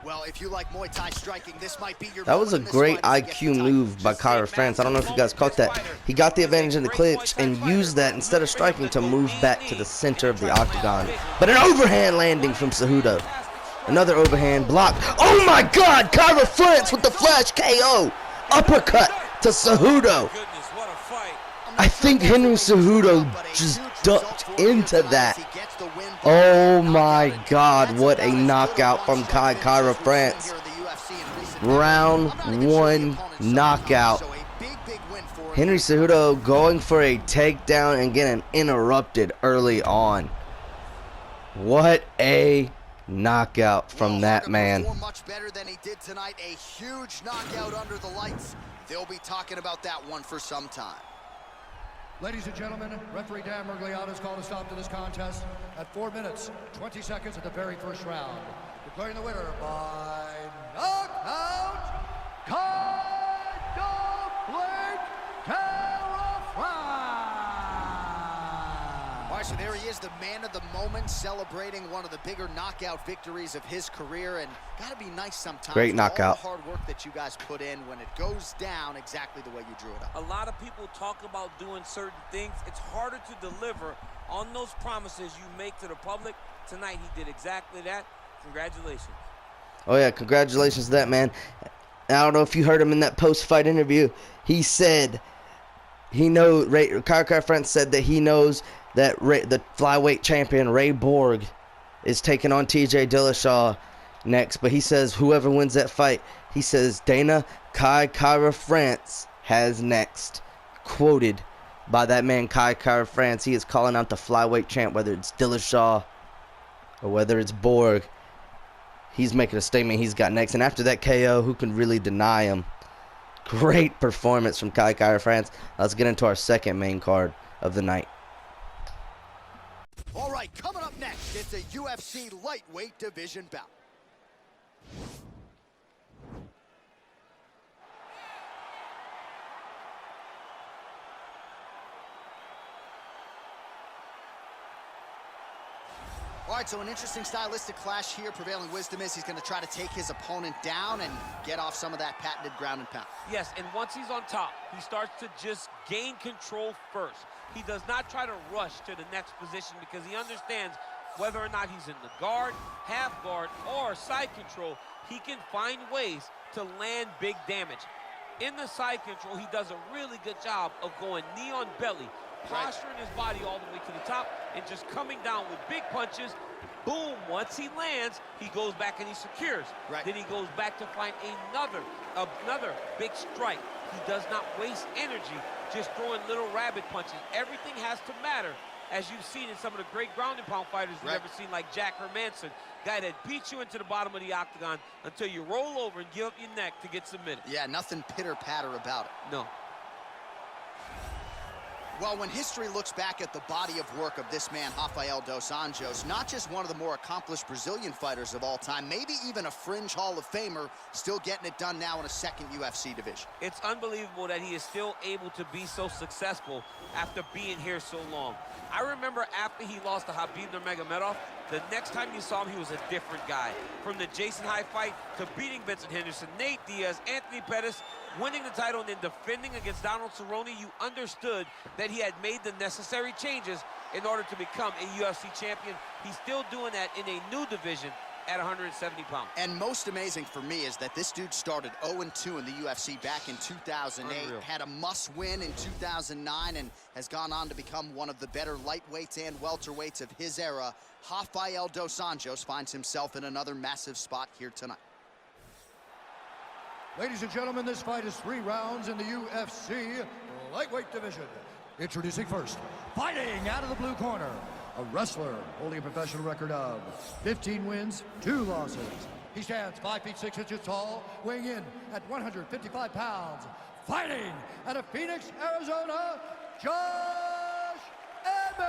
Well, if you like Muay Thai striking, this might be your.
That was a great IQ move by Kyra France. I don't know if you guys caught that. He got the advantage in the clinch and used that instead of striking to move back to the center of the octagon. But an overhand landing from Cejudo. Another overhand block. Oh my God! Kyra France with the flash KO. Uppercut to Cejudo. I think Henry Cejudo just ducked into that. Oh my God, what a knockout from Kyra France. Round 1 knockout. Henry Cejudo going for a takedown and getting interrupted early on. What a knockout from that man.
Much better than he did tonight. A huge knockout under the lights. They'll be talking about that one for some time.
Ladies and gentlemen, referee Dan Mergliata has called a stop to this contest at 4 minutes, 20 seconds of the very first round. Declaring the winner by knockout,
All right, so there he is, the man of the moment, celebrating one of the bigger knockout victories of his career, and gotta be nice sometimes.
Great knockout.
All the hard work that you guys put in when it goes down exactly the way you drew it up.
A lot of people talk about doing certain things. It's harder to deliver on those promises you make to the public. Tonight, he did exactly that. Congratulations.
Oh yeah, congratulations to that man. I don't know if you heard him in that post-fight interview. He said he knows. Kyra France said that he knows that the flyweight champion Ray Borg is taking on TJ Dillashaw next. But he says whoever wins that fight, he says Dana Kyra France has next. Quoted by that man Kyra France. He is calling out the flyweight champ, whether it's Dillashaw or whether it's Borg. He's making a statement he's got next. And after that KO, who can really deny him? Great performance from Kyra France. Let's get into our second main card of the night.
All right, coming up next, it's a UFC lightweight division bout. All right, so an interesting stylistic clash here. Prevailing wisdom is he's going to try to take his opponent down and get off some of that patented ground and pound.
Yes, and once he's on top, he starts to just gain control first. He does not try to rush to the next position because he understands whether or not he's in the guard, half guard, or side control, he can find ways to land big damage. In the side control, he does a really good job of going knee on belly, posturing his body all the way to the top, and just coming down with big punches. Boom, once he lands, he goes back and he secures. Then he goes back to find another big strike. He does not waste energy just throwing little rabbit punches. Everything has to matter, as you've seen in some of the great ground and pound fighters you've ever seen, like Jack Hermanson, guy that beats you into the bottom of the octagon until you roll over and give up your neck to get submitted.
Yeah, nothing pitter-patter about it.
No.
Well, when history looks back at the body of work of this man, Rafael dos Anjos, not just one of the more accomplished Brazilian fighters of all time, maybe even a fringe Hall of Famer, still getting it done now in a second UFC division.
It's unbelievable that he is still able to be so successful after being here so long. I remember after he lost to Khabib Nurmagomedov, the next time you saw him, he was a different guy. From the Jason High fight to beating Vincent Henderson, Nate Diaz, Anthony Pettis, winning the title and then defending against Donald Cerrone, you understood that he had made the necessary changes in order to become a UFC champion. He's still doing that in a new division at 170 pounds.
And most amazing for me is that this dude started 0-2 in the UFC back in 2008, had a must-win in 2009, and has gone on to become one of the better lightweights and welterweights of his era. Rafael dos Anjos finds himself in another massive spot here tonight.
Ladies and gentlemen, this fight is 3 rounds in the UFC lightweight division. Introducing first, fighting out of the blue corner, a wrestler holding a professional record of 15 wins, 2 losses. He stands 5 feet 6 inches tall, weighing in at 155 pounds. Fighting out of Phoenix, Arizona, Josh Emmett.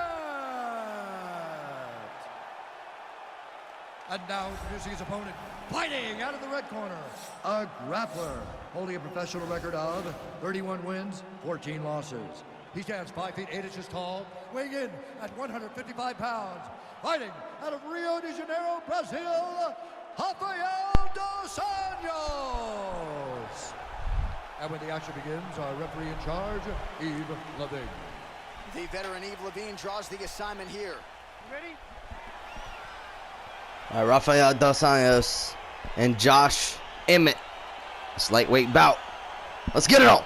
And now introducing his opponent, fighting out of the red corner, a grappler holding a professional record of 31 wins, 14 losses. He stands 5 feet 8 inches tall, weighing in at 155 pounds. Fighting out of Rio de Janeiro, Brazil, Rafael dos Anjos. And when the action begins, our referee in charge, Yves Levine.
The veteran Yves Levine draws the assignment here.
Ready?
Rafael dos Anjos and Josh Emmett. It's lightweight bout. Let's get it on.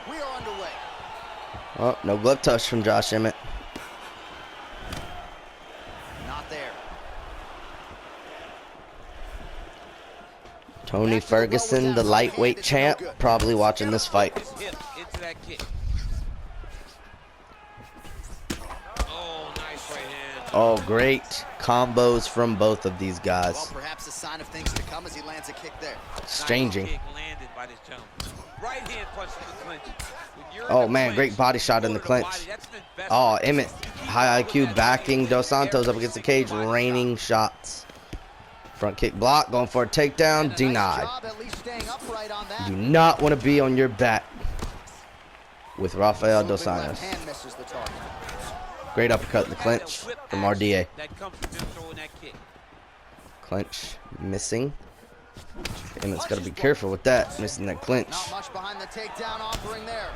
We are underway.
Oh, no glove touch from Josh Emmett.
Not there.
Tony Ferguson, the lightweight champ, probably watching this fight.
Hip into that kick. Oh, nice right hand.
Oh, great combos from both of these
Well,
guys.
perhaps a sign of things to come as he lands a kick there.
Exchanging.
Nice kick landed by this gentleman. Right hand punch in the clinch. When you're in
Oh
the
man,
clinch,
great body shot in the
go to
clinch.
body. That's an investment.
Oh, Emmett, high IQ backing Dos Santos up against the cage, raining shots. Front kick block, going for a takedown,
And a nice
denied.
job at least staying upright on that.
Do not want to be on your back with Rafael dos
Moving left
Anjos.
hand misses the target.
Great uppercut in the clinch from RDA.
That comes from him throwing that kick.
Clinch missing. Emmett's got to be careful with that, missing that clinch.
Not much behind the takedown offering there.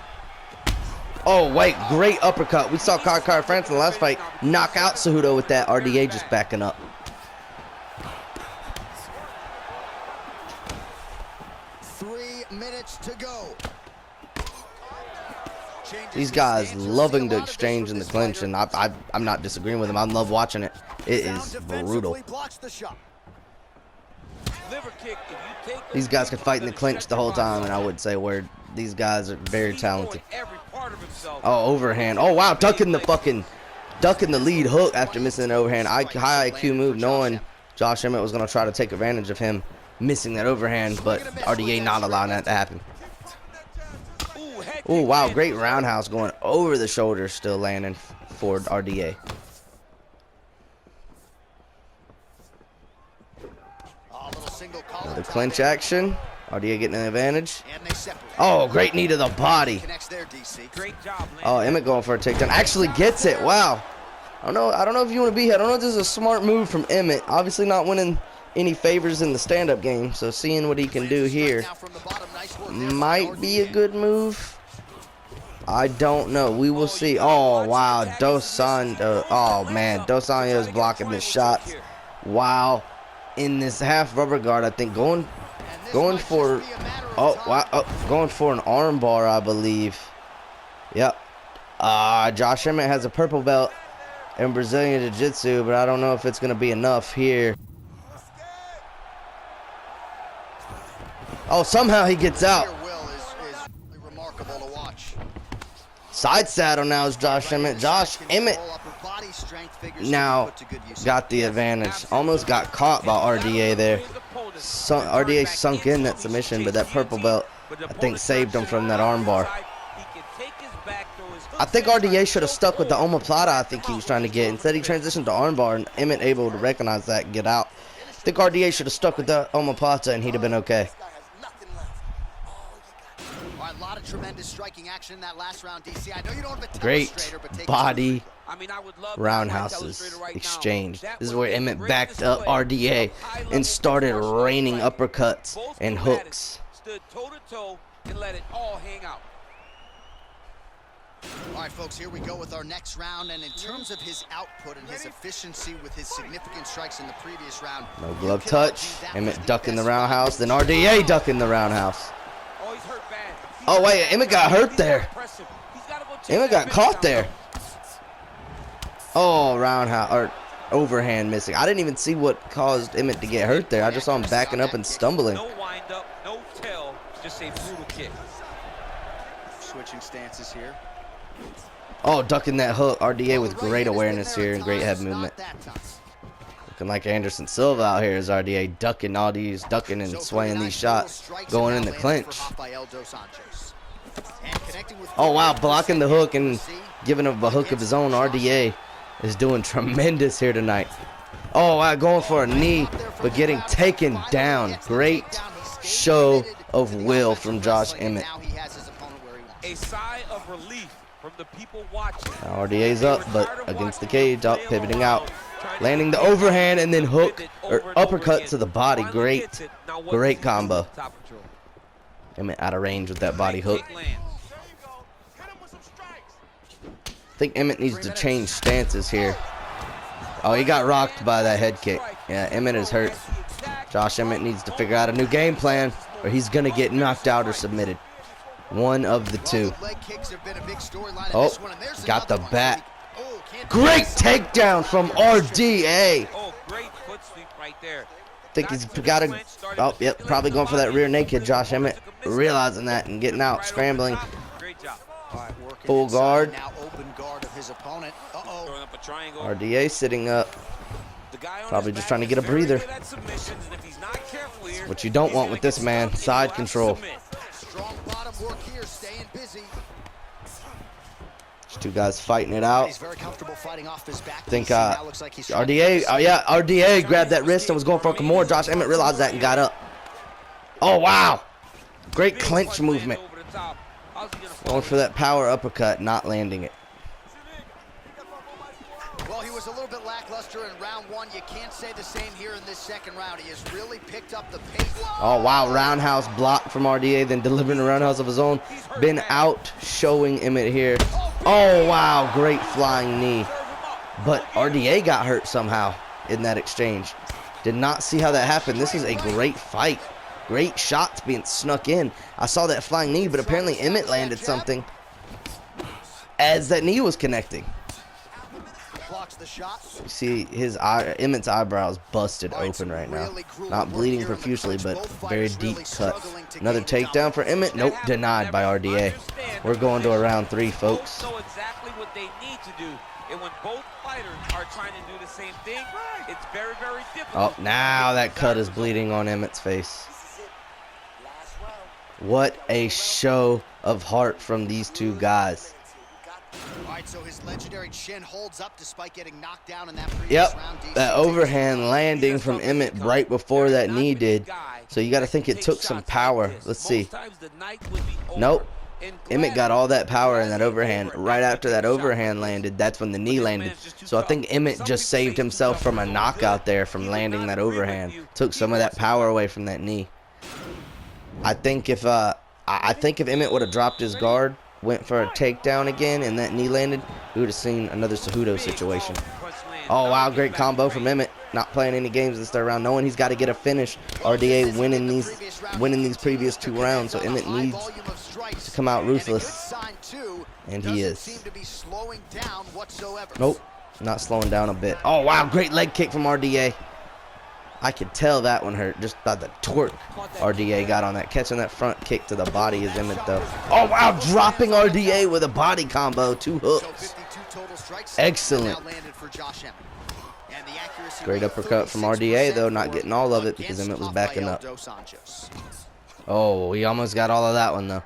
Oh, wait, great uppercut. We saw Kai France in the last fight knock out Cejudo with that. RDA just backing up.
3 minutes to go. Changes
These
his
guys
stance. You'll
loving
see
to
a lot of this
exchange
with
in the
this
clinch,
fighter.
and I'm not disagreeing with them. I love watching it. It
Down
is
defensively,
brutal.
blocks the shot.
Liver kick. If you take
These guys could fight in the clinch the whole time, and I would say where these guys are very talented.
Every part of himself.
Oh, overhand. Oh, wow, ducking the lead hook after missing an overhand. High IQ move, knowing Josh Emmett was going to try to take advantage of him missing that overhand, but RDA not allowing that to happen. Oh, wow, great roundhouse going over the shoulder, still landing for RDA.
Oh, little single collar
The
top
clinch
there.
action. RDA getting an advantage.
And they separate.
Oh, great knee to the body.
Connects there, DC.
Great job, Lance.
Oh, Emmett going for a takedown. Actually gets it. Wow. I don't know if you want to be here. I don't know if this is a smart move from Emmett. Obviously not winning any favors in the stand-up game. So seeing what he can do here
Now from the bottom, nice work there from
might be a
RDA.
good move. I don't know. We will see. Oh, wow. Dos Santos. Oh, man. Dos Santos blocking the shots. Wow. In this half rubber guard, I think going for going for an arm bar, I believe. Yep. Josh Emmett has a purple belt in Brazilian Jiu-Jitsu, but I don't know if it's going to be enough here. Oh, somehow he gets out.
Your will is really remarkable to watch.
Side saddle now is Josh Emmett. Josh Emmett now got the advantage. Almost got caught by RDA there. RDA sunk in that submission, but that purple belt, I think, saved him from that armbar. I think RDA should have stuck with the omoplata I think he was trying to get. Instead, he transitioned to armbar, and Emmett able to recognize that and get out. I think RDA should have stuck with the omoplata, and he'd have been okay.
A lot of tremendous striking action in that last round, DC. I know you don't have a
Great
telestrator, but take
body
I mean, I would love
roundhouses exchanged. This is where Emmett backed up RDA and started raining uppercuts and hooks.
Stood toe to toe and let it all hang out.
All right, folks, here we go with our next round. And in terms of his output and his efficiency with his significant strikes in the previous round,
No glove touch. Emmett ducking the roundhouse, then RDA ducking the roundhouse.
Oh, he's hurt bad.
Oh, wait, Emmett got hurt there. Emmett got caught there. Oh, roundhouse, or overhand missing. I didn't even see what caused Emmett to get hurt there. I just saw him backing up and stumbling.
No wind up, no tail, just a brutal kick.
switching stances here.
Oh, ducking that hook. RDA with great awareness here and great head movement. Looking like Anderson Silva out here as RDA ducking all these, ducking and swaying these shots, going in the clinch. Oh wow, blocking the hook and giving him a hook of his own. RDA is doing tremendous here tonight. Oh wow, going for a knee, but getting taken down. Great show of will from Josh Emmett.
A sigh of relief from the people watching.
Now RDA's up, but against the cage, up, pivoting out. Landing the overhand and then hook or uppercut to the body. Great combo. Emmett out of range with that body hook. I think Emmett needs to change stances here. Oh, he got rocked by that head kick. Yeah, Emmett is hurt. Josh Emmett needs to figure out a new game plan or he's going to get knocked out or submitted. One of the two. Oh, got the bat. Great takedown from RDA.
Oh, great foot sweep right there.
I think he's got to. Oh, yep, probably going for that rear naked. Josh Emmett realizing that and getting out, scrambling.
Great job.
Full guard.
Now open guard of his opponent.
Throwing up a triangle.
RDA sitting up.
The guy on
Probably
his
just
back
trying to
is
get a
very
breather.
good at submissions, and if he's not careful here,
What you don't
he's
want
gonna
with this
get
man,
stuck and
side
he'll have to
control.
submit.
Strong bottom work here, staying busy.
These two guys fighting it out.
He's very comfortable fighting off his back.
I think
now looks like he's
RDA, oh yeah, RDA grabbed that wrist and was going for a Kimura. Josh Emmett realized that and got up. Oh wow, great clinch movement.
Over the top. How's he gonna
Going for that power uppercut, not landing it.
Well, he was a little bit lackluster in round one. You can't say the same here in this second round. He has really picked up the pace.
Oh wow, roundhouse block from RDA, then delivering a roundhouse of his own. Been out showing Emmett here. Oh wow, great flying knee. But RDA got hurt somehow in that exchange. Did not see how that happened. This is a great fight. Great shots being snuck in. I saw that flying knee, but apparently Emmett landed something as that knee was connecting.
Blocks the shot.
You see his Emmett's eyebrows busted open right now. Not bleeding profusely, but very deep cut. Another takedown for Emmett. Nope, denied by RDA. We're going to a round 3, folks.
Both know exactly what they need to do, and when both fighters are trying to do the same thing, it's very, very difficult.
Oh, now that cut is bleeding on Emmett's face. What a show of heart from these two guys.
All right, so his legendary chin holds up despite getting knocked down in that previous round.
Yep, that overhand landing from Emmett right before that knee did. So you got to think it took some power. Let's see. Nope. Emmett got all that power in that overhand. Right after that overhand landed, that's when the knee landed. So I think Emmett just saved himself from a knockout there from landing that overhand. Took some of that power away from that knee. I think if Emmett would have dropped his guard, went for a takedown again, and that knee landed, we would have seen another Cejudo situation. Oh wow, great combo from Emmett. Not playing any games this third round, knowing he's got to get a finish. RDA winning these previous 2 rounds, so Emmett needs to come out ruthless, and he is. Nope, not slowing down a bit. Oh wow, great leg kick from RDA. I could tell that one hurt just by the torque RDA got on that. Catching that front kick to the body is Emmett though. Oh wow, dropping RDA with a body combo, 2 hooks. Excellent. Great uppercut from RDA though, not getting all of it because Emmett was backing up. Oh, he almost got all of that one though.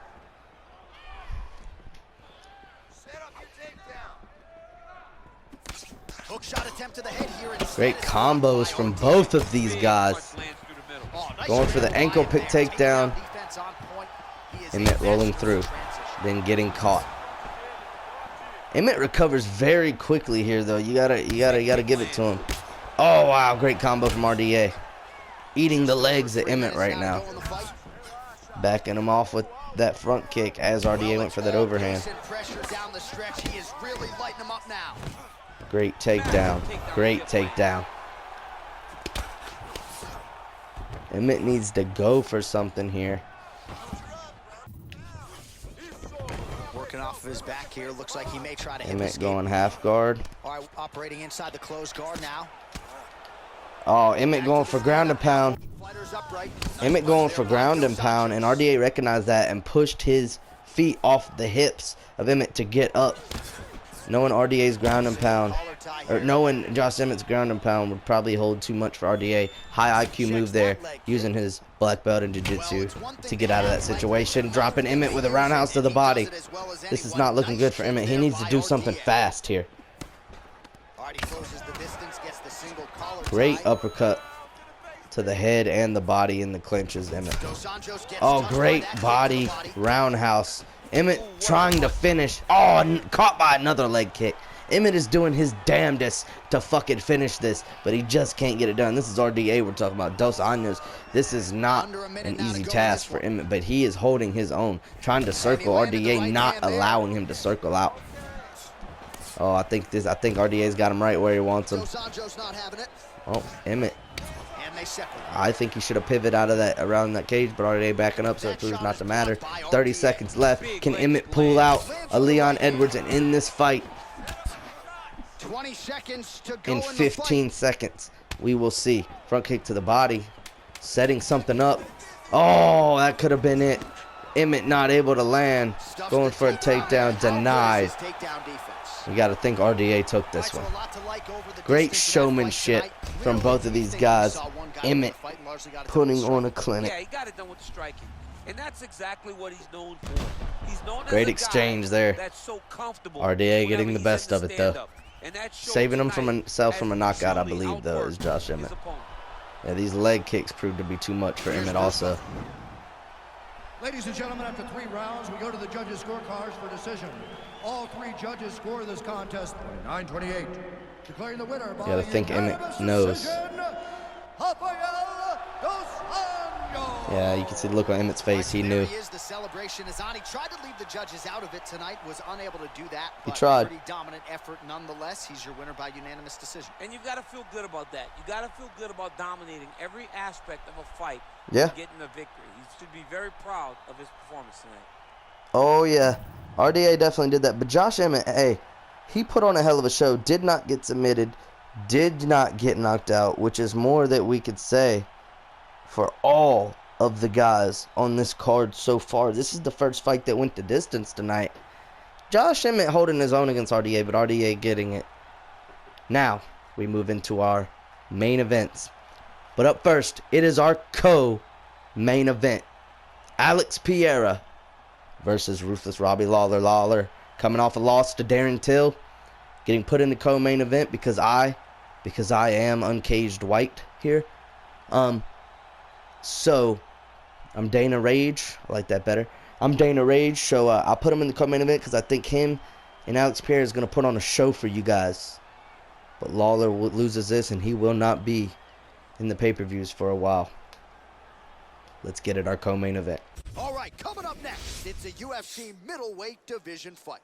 Great combos from both of these guys. Going for the ankle pick takedown. Emmett rolling through, then getting caught. Emmett recovers very quickly here though. You gotta give it to him. Oh wow, great combo from RDA. Eating the legs of Emmett right now. Backing him off with that front kick as RDA went for that overhand. Great takedown. Great takedown. Emmett needs to go for something here.
Working off of his back here. Looks like he may try to
Emmett going half guard.
All right, operating inside the closed guard now.
Oh, Emmett going for ground and pound. Emmett going for ground and pound, and RDA recognized that and pushed his feet off the hips of Emmett to get up. Knowing RDA's ground and pound, or knowing Josh Emmett's ground and pound would probably hold too much for RDA. High IQ move there, using his black belt in jiu-jitsu to get out of that situation. Dropping Emmett with a roundhouse to the body. This is not looking good for Emmett. He needs to do something fast here. Great uppercut to the head and the body in the clinches, Emmett. Oh, great body roundhouse. Emmett trying to finish. Oh, caught by another leg kick. Emmett is doing his damnedest to fucking finish this, but he just can't get it done. This is RDA we're talking about. Dos Anjos. This is not an easy task for Emmett, but he is holding his own. Trying to circle RDA, not allowing him to circle out. Oh, I think RDA's got him right where he wants him. Oh, Emmett. I think he should have pivoted out of that, around that cage, but RDA backing up, so it proves not to matter. 30 seconds left. Can Emmett pull out a Leon Edwards and end this fight?
20 seconds to go
in 15 seconds. We will see. Front kick to the body, setting something up. Oh, that could have been it. Emmett not able to land. Going for a takedown, denied. You got to think RDA took this one. Great showmanship from both of these guys. Emmett putting on a clinic.
Yeah, he got it done with striking. And that's exactly what he's known for. He's known
Great exchange there.
That's so comfortable.
RDA getting the best of it, though. Saving himself from a knockout, I believe, though, is Josh Emmett. Yeah, these leg kicks proved to be too much for Emmett also.
Ladies and gentlemen, after 3 rounds, we go to the judges' scorecards for decision. All 3 judges score this contest 9-28. Declaring the winner by
I think Emmett knows. Yeah, you can see the look on Emmett's face. He knew.
The celebration is on. He tried to leave the judges out of it tonight. Was unable to do that.
He tried.
Pretty dominant effort nonetheless. He's your winner by unanimous decision.
And you've got to feel good about that. You got to feel good about dominating every aspect of a fight.
Yeah.
And getting a victory. He should be very proud of his performance tonight.
Oh yeah, RDA definitely did that. But Josh Emmett, hey, he put on a hell of a show. Did not get submitted. Did not get knocked out, which is more that we could say for all of the guys on this card so far. This is the first fight that went the distance tonight. Josh Emmett holding his own against RDA, but RDA getting it. Now, we move into our main events. But up first, it is our co-main event. Alex Pereira versus Ruthless Robbie Lawler. Lawler coming off a loss to Darren Till. Getting put in the co-main event because I am uncaged white here. So I'm Dana Rage. I like that better. I'm Dana Rage, so I'll put him in the co-main event because I think him and Alex Pereira is going to put on a show for you guys. But Lawler loses this, and he will not be in the pay-per-views for a while. Let's get it, our co-main event.
All right, coming up next, it's a UFC middleweight division fight.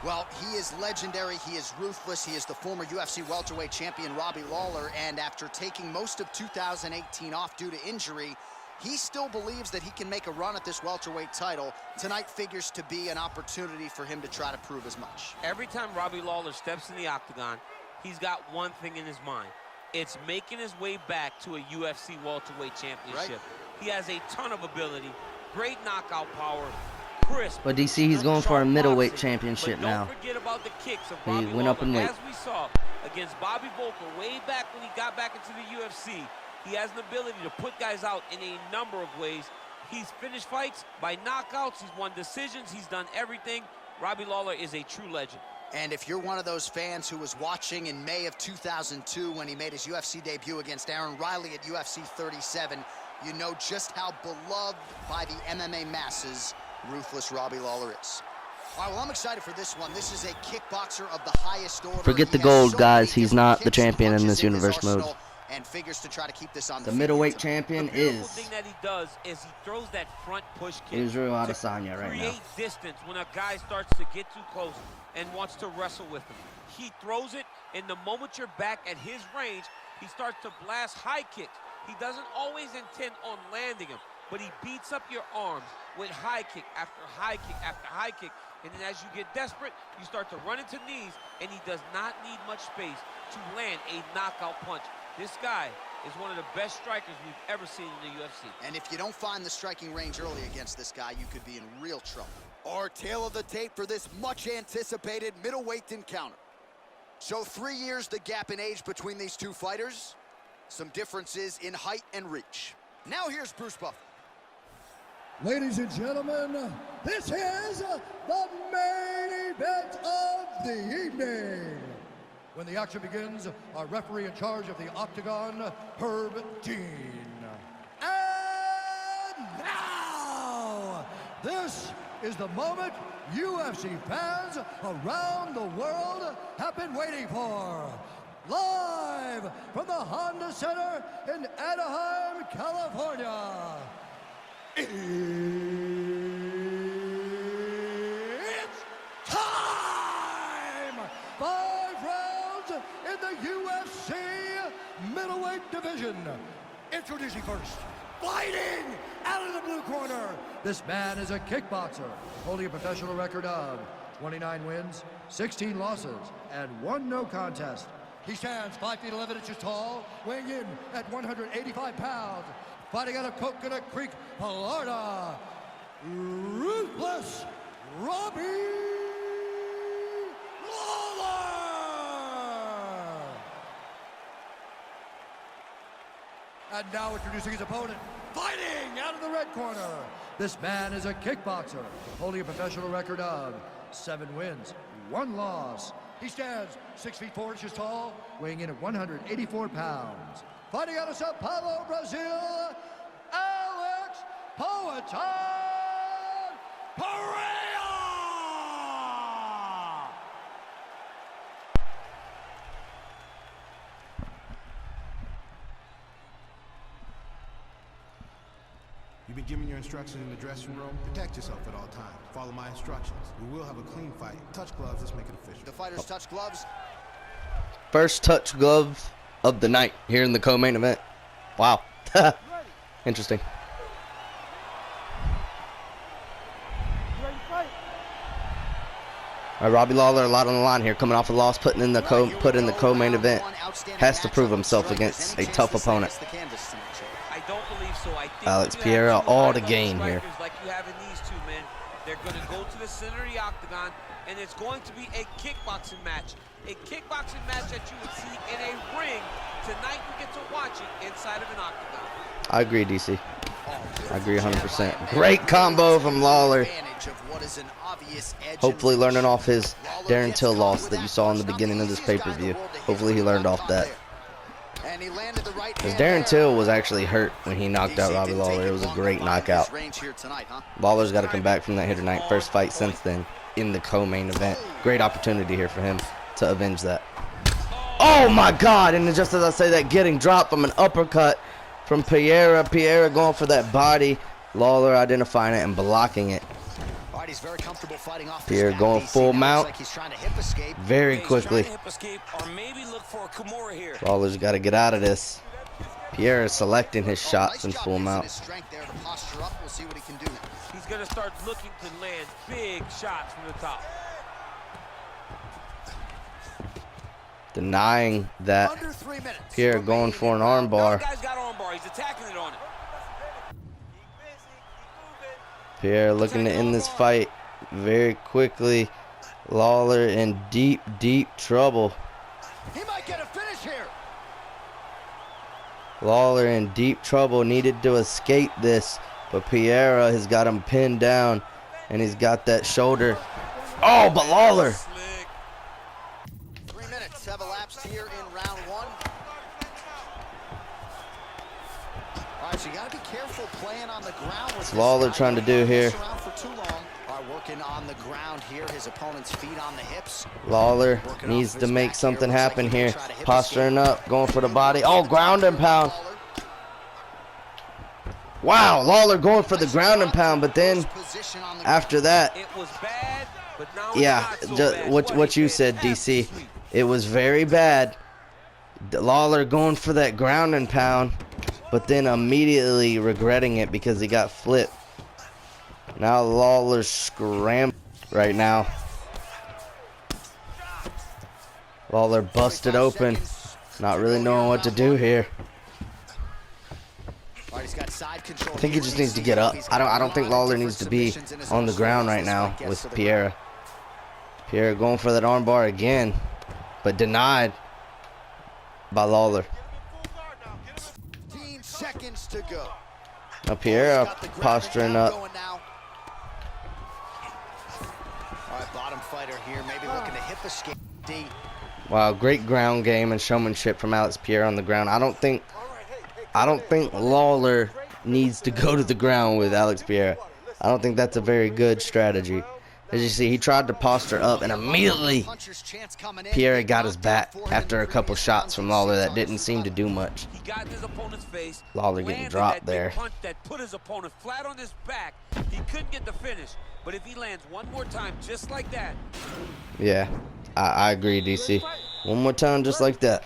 Well, he is legendary, he is ruthless, he is the former UFC welterweight champion Robbie Lawler, and after taking most of 2018 off due to injury, he still believes that he can make a run at this welterweight title. Tonight figures to be an opportunity for him to try to prove as much.
Every time Robbie Lawler steps in the octagon, he's got one thing in his mind. It's making his way back to a UFC welterweight championship. Right. He has a ton of ability, great knockout power, crisp.
But DC, he's going for a middleweight championship now.
Don't forget about the kicks of
he
Robbie
went
Lawler.
up in weight.
As we saw against Bobby Volker way back when he got back into the UFC, he has an ability to put guys out in a number of ways. He's finished fights by knockouts. He's won decisions. He's done everything. Robbie Lawler is a true legend.
And if you're one of those fans who was watching in May of 2002 when he made his UFC debut against Aaron Riley at UFC 37, you know just how beloved by the MMA masses Ruthless Robbie Lawler is. All right, well, I'm excited for this one. This is a kickboxer of the highest order.
Forget the gold, guys. He's not the champion in this universe mode.
And figures to try to keep this on
the middleweight champion
the
is.
Thing that he does is he throws that front push kick.
Israel Adesanya right now.
Create distance when a guy starts to get too close and wants to wrestle with him. He throws it, and the moment you're back at his range, he starts to blast high kicks. He doesn't always intend on landing him, but he beats up your arms with high kick after high kick after high kick, And then as you get desperate, you start to run into knees, and he does not need much space to land a knockout punch. This guy is one of the best strikers we've ever seen in the UFC.
And if you don't find the striking range early against this guy, you could be in real trouble. Our tail of the tape for this much-anticipated middleweight encounter. So 3 years the gap in age between these two fighters. Some differences in height and reach. Now here's Bruce Buffer.
Ladies and gentlemen, this is the main event of the evening. When the action begins, our referee in charge of the Octagon, Herb Dean. And now, this is the moment UFC fans around the world have been waiting for. Live from the Honda Center in Anaheim, California. It's time! 5 rounds in the UFC middleweight division. Introducing first, fighting out of the blue corner. This man is a kickboxer, holding a professional record of 29 wins, 16 losses, and 1 no contest. He stands 5 feet 11 inches tall, weighing in at 185 pounds. Fighting out of Coconut Creek, Florida, Ruthless Robbie Lawler! And now introducing his opponent, fighting out of the red corner. This man is a kickboxer, holding a professional record of 7 wins, 1 loss. He stands 6 feet 4 inches tall, weighing in at 184 pounds. Fighting out of Sao Paulo, Brazil, Alex Poatan Pereira!
You've been given your instructions in the dressing room. Protect yourself at all times. Follow my instructions. We will have a clean fight. Touch gloves, let's make it official.
The fighters touch gloves.
First touch glove of the night here in the co-main event. Wow. Interesting. All right, Robbie Lawler, a lot on the line here, coming off a loss, put in the co-main event. Has to prove himself against a tough opponent.
I don't believe so. I think
Alex Pereira, all to gain here.
like you have in these two men, they're going to go to the center of the octagon, and it's going to be a kickboxing match. A kickboxing match that you would see in a ring. Tonight you get to watch it inside of an octagon.
I agree, DC. I agree 100%. Great combo from Lawler. Hopefully learning off his Darren Till loss that you saw in the beginning of this pay-per-view. Hopefully he learned off that. Because Darren Till was actually hurt when he knocked out Robbie Lawler. It was a great knockout. Lawler's got to come back from that here tonight. First fight since then in the co-main event. Great opportunity here for him to avenge that. Oh my God! And just as I say that, getting dropped from an uppercut from Pereira. Pereira going for that body. Lawler identifying it and blocking it. Pereira going full mount very quickly. Lawler's got to get out of this. Pereira selecting his shots in full mount.
He's going to start looking to land big shots from the top.
Denying that. Pereira going for an armbar. Pereira looking to end this fight very quickly. Lawler in deep, deep trouble.
He might get a finish here.
Lawler in deep trouble, needed to escape this, but Pereira has got him pinned down, and he's got that shoulder. Oh, but Lawler.
3 minutes have elapsed here in round 1. All right, so you got to be careful playing on the ground.
What's Lawler trying to do here?
Working on the ground here, his opponent's feet on the hips.
Lawler needs to make something happen here. Posturing up, going for the body. Oh, ground and pound. Wow, Lawler going for the ground and pound, but then after that, yeah, what you said, DC. It was very bad. Lawler going for that ground and pound, but then immediately regretting it because he got flipped. Now Lawler's scrambling. right now. Lawler busted open. Not really knowing what to do here. I think he just needs to get up. I don't think Lawler needs to be on the ground right now with Pereira. Pereira going for that armbar again, but denied by Lawler.
15 seconds to go.
Now Pereira posturing up.
All right, bottom fighter here, maybe looking to hit the skate deep.
Wow, great ground game and showmanship from Alex Pereira on the ground. I don't think Lawler needs to go to the ground with Alex Pereira. I don't think that's a very good strategy. As you see, he tried to posture up, and immediately Pereira got his back after a couple shots from Lawler that didn't seem to do much.
He got in his opponent's face.
Lawler getting dropped there.
Punch that put his opponent flat on his back. He couldn't get the finish, but if he lands one more time just like that.
Yeah, I agree, DC. One more time just like that,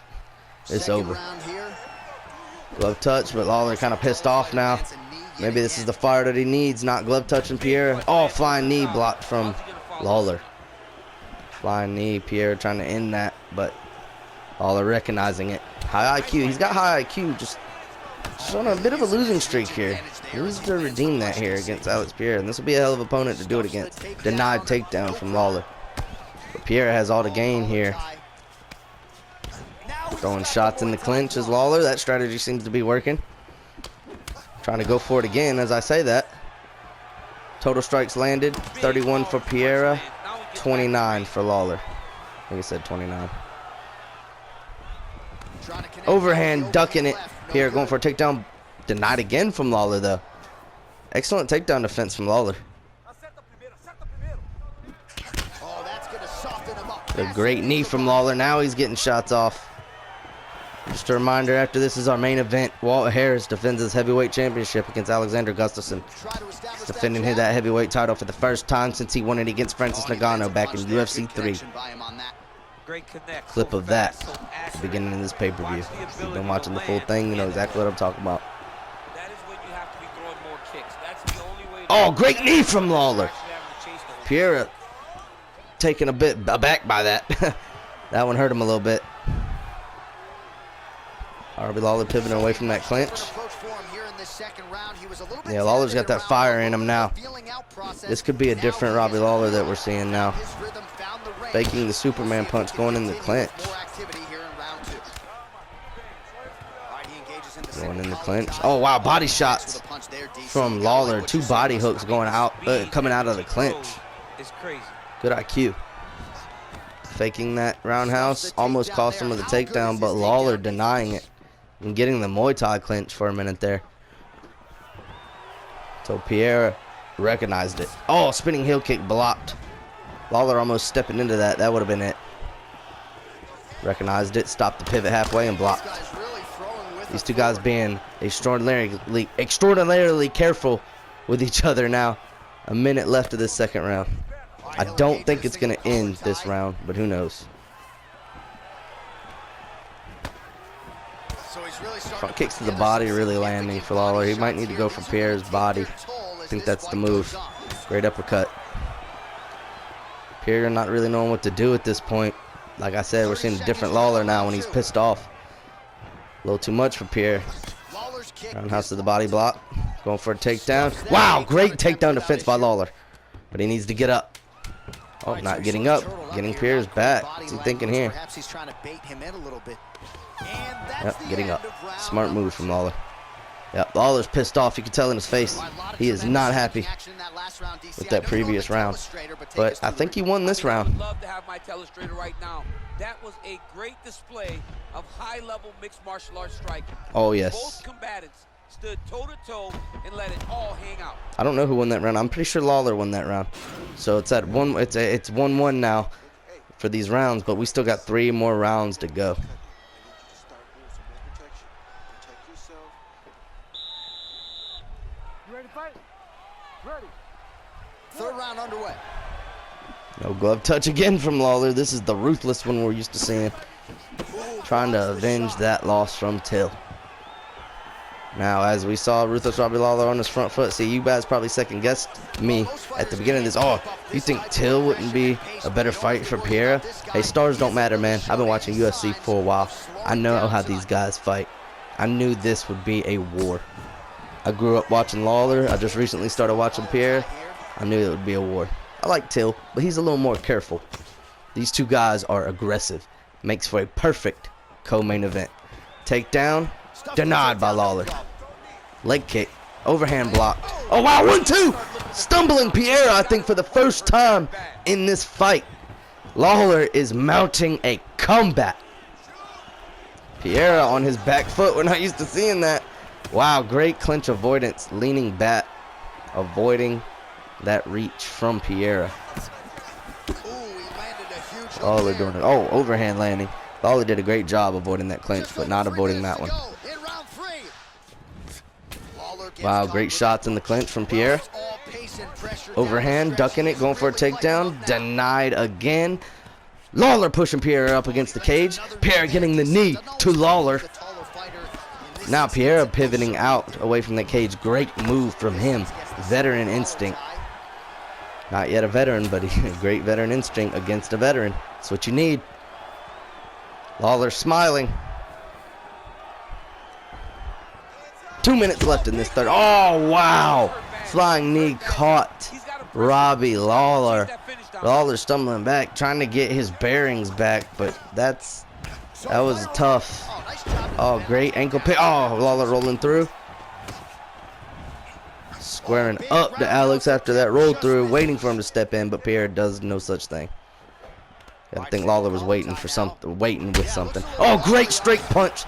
it's over. Glove touch, but Lawler kind of pissed off now. Maybe this is the fire that he needs, not glove touching Pereira. Oh, flying knee blocked from Lawler. Flying knee, Pereira trying to end that, but Lawler recognizing it. High IQ, he's got high IQ, just on a bit of a losing streak here. He needs to redeem that here against Alex Pereira, and this will be a hell of an opponent to do it against. Denied takedown from Lawler. But Pereira has all to gain here. Throwing shots in the clinch as Lawler. That strategy seems to be working. Trying to go for it again as I say that. Total strikes landed. 31 for Pereira. 29 for Lawler. I think I said 29. Overhand ducking it. Pereira going for a takedown. Denied again from Lawler though. Excellent takedown defense from Lawler. A great knee from Lawler. Now he's getting shots off. Just a reminder, after this is our main event. Walt Harris defends his heavyweight championship against Alexander Gustafsson. He's defending that heavyweight title for the first time since he won it against Francis Ngannou back in UFC 3. Clip of that at the beginning of this pay-per-view. If you've been watching the full thing, you know exactly what I'm talking about. Oh, great knee from Lawler. Pereira taken a bit aback by that. That one hurt him a little bit. Robbie Lawler pivoting away from that clinch. Yeah, Lawler's got that fire in him now. This could be a different Robbie Lawler that we're seeing now. Faking the Superman punch, going in the clinch. Going in the clinch. Oh, wow, body shots from Lawler. 2 body hooks going out, coming out of the clinch. Good IQ. Faking that roundhouse. Almost cost him with the takedown, but Lawler denying it. And getting the Muay Thai clinch for a minute there. So Pereira recognized it. Oh, spinning heel kick blocked. Lawler almost stepping into that. That would have been it. Recognized it, stopped the pivot halfway and blocked. These two guys being extraordinarily careful with each other now. A minute left of this second round. I don't think it's going to end this round, but who knows. Front kicks to the body really landing for Lawler. He might need to go for Pereira's body. I think that's the move. Great uppercut. Pereira not really knowing what to do at this point. Like I said, we're seeing a different Lawler now when he's pissed off. A little too much for Pereira. Roundhouse to the body block. Going for a takedown. Wow, great takedown defense by Lawler. But he needs to get up. Oh, not getting up. Getting Pereira's back. What's he thinking here? Yep, getting up. Smart move from Lawler. Yep, Lawler's pissed off. You can tell in his face. He is not happy with that previous round. But I think he won this round.
Love to have my telestrator right now. That was a great display of high-level mixed martial arts striking.
Oh, yes.
Both combatants stood toe-to-toe and let it all hang out.
I don't know who won that round. I'm pretty sure Lawler won that round. So it's at one. It's 1-1 now for these rounds, but we still got 3 more rounds to go.
Third round underway.
No glove touch again from Lawler. This is the ruthless one we're used to seeing. Trying to avenge that loss from Till. Now, as we saw Ruthless Robbie Lawler on his front foot, see, you guys probably second-guessed me at the beginning of this. Oh, you think Till wouldn't be a better fight for Pereira? Hey, stars don't matter, man. I've been watching UFC for a while. I know how these guys fight. I knew this would be a war. I grew up watching Lawler. I just recently started watching Pereira. I knew it would be a war. I like Till, but he's a little more careful. These two guys are aggressive. Makes for a perfect co-main event. Takedown, denied by Lawler. Leg kick, overhand blocked. Oh wow, 1-2! Stumbling Pereira, I think, for the first time in this fight. Lawler is mounting a comeback. Pereira on his back foot. We're not used to seeing that. Wow, great clinch avoidance, leaning back, avoiding that reach from Pereira. Lawler doing it. Oh, overhand landing. Lawler did a great job avoiding that clinch, but not avoiding that one. Wow, great shots in the clinch from Pereira. Overhand, ducking it, going for a takedown. Denied again. Lawler pushing Pereira up against the cage. Pereira getting the knee to Lawler. Now Pereira pivoting out away from the cage. Great move from him. Veteran instinct. Not yet a veteran, but great veteran instinct against a veteran. That's what you need. Lawler smiling. 2 minutes left in this third. Oh, wow. Flying knee caught Robbie Lawler. Lawler stumbling back, trying to get his bearings back, but that was tough. Oh, great ankle pick. Oh, Lawler rolling through. Squaring up to Alex after that roll through, waiting for him to step in, but Pereira does no such thing. I think Lawler was waiting for something, waiting with something. Oh, great straight punch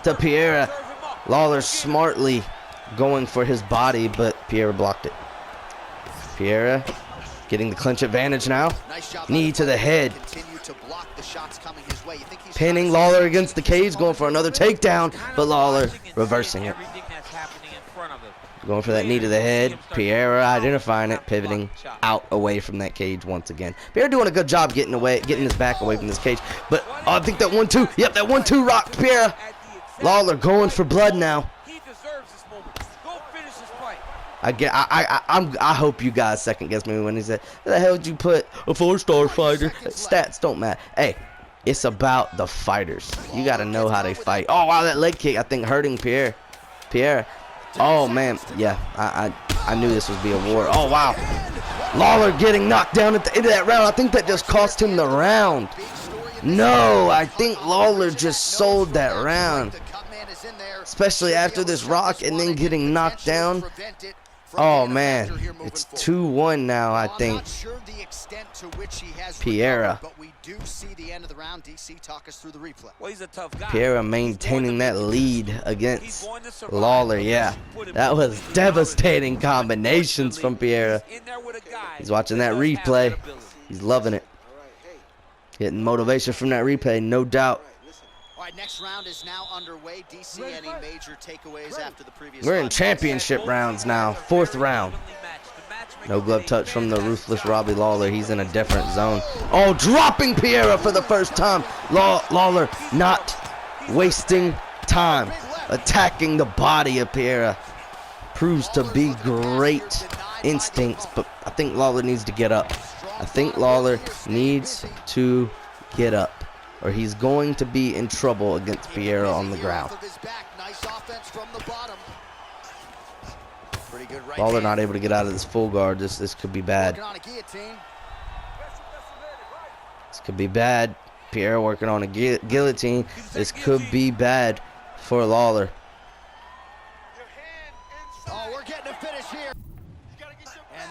to Pereira. Lawler smartly going for his body, but Pereira blocked it. Pereira getting the clinch advantage now. Knee to the head. Pinning Lawler against the cage, going for another takedown, but Lawler reversing it. Going for that knee to the head. Pereira identifying it, pivoting out away from that cage once again. Pereira doing a good job getting his back away from this cage. But I think that 1-2. Yep, that 1-2 rocked Pereira. Lawler going for blood now. I hope you guys second guess me when he said, "Where the hell did you put a 4-star fighter?" Stats don't matter. Hey, it's about the fighters. You got to know how they fight. Oh wow, that leg kick I think hurting Pereira. Oh man, yeah, I knew this would be a war. Oh wow, Lawler getting knocked down at the end of that round. I think that just cost him the round. No, I think Lawler just sold that round, especially after this rock and then getting knocked down. Oh man, it's 2-1 now, I think. Pereira.
Well, he's a tough guy.
Pereira maintaining that lead against Lawler. Yeah, that was devastating combinations from Pereira. He's watching that replay. He's loving it. Getting motivation from that replay, no doubt.
All right, next round is now underway. DC, any major takeaways after the previous?
We're in championship rounds now. 4th round. No glove touch from the ruthless Robbie Lawler. He's in a different zone. Oh, dropping Pereira for the first time. Lawler not wasting time. Attacking the body of Pereira. Proves to be great instincts, but I think Lawler needs to get up. I think Lawler needs to get up, or he's going to be in trouble against Pereira on the ground. Lawler not able to get out of this full guard. This could be bad. This could be bad. Pereira working on a guillotine. This could be bad for Lawler.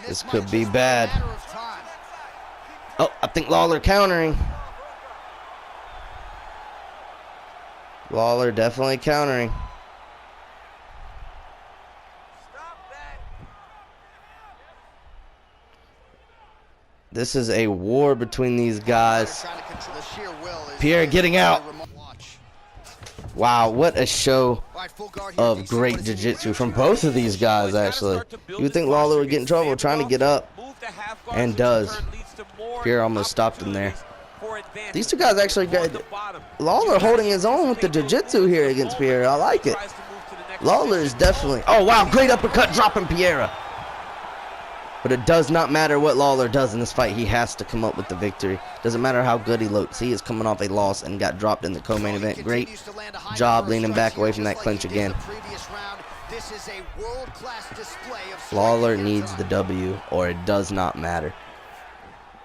This could be bad. Oh, I think Lawler countering. Lawler definitely countering. This is a war between these guys. Pereira getting out. Wow, what a show of great jiu-jitsu from both of these guys, actually. You would think Lawler would get in trouble trying to get up, and does. Pereira almost stopped him there. These two guys actually got Lawler holding his own with the jiu-jitsu here against Pereira. I like it. Lawler is definitely... Oh, wow, great uppercut dropping Pereira. But it does not matter what Lawler does in this fight. He has to come up with the victory. Doesn't matter how good he looks. He is coming off a loss and got dropped in the co-main event. Great job leaning back away from that clinch again. Lawler needs the W, or it does not matter.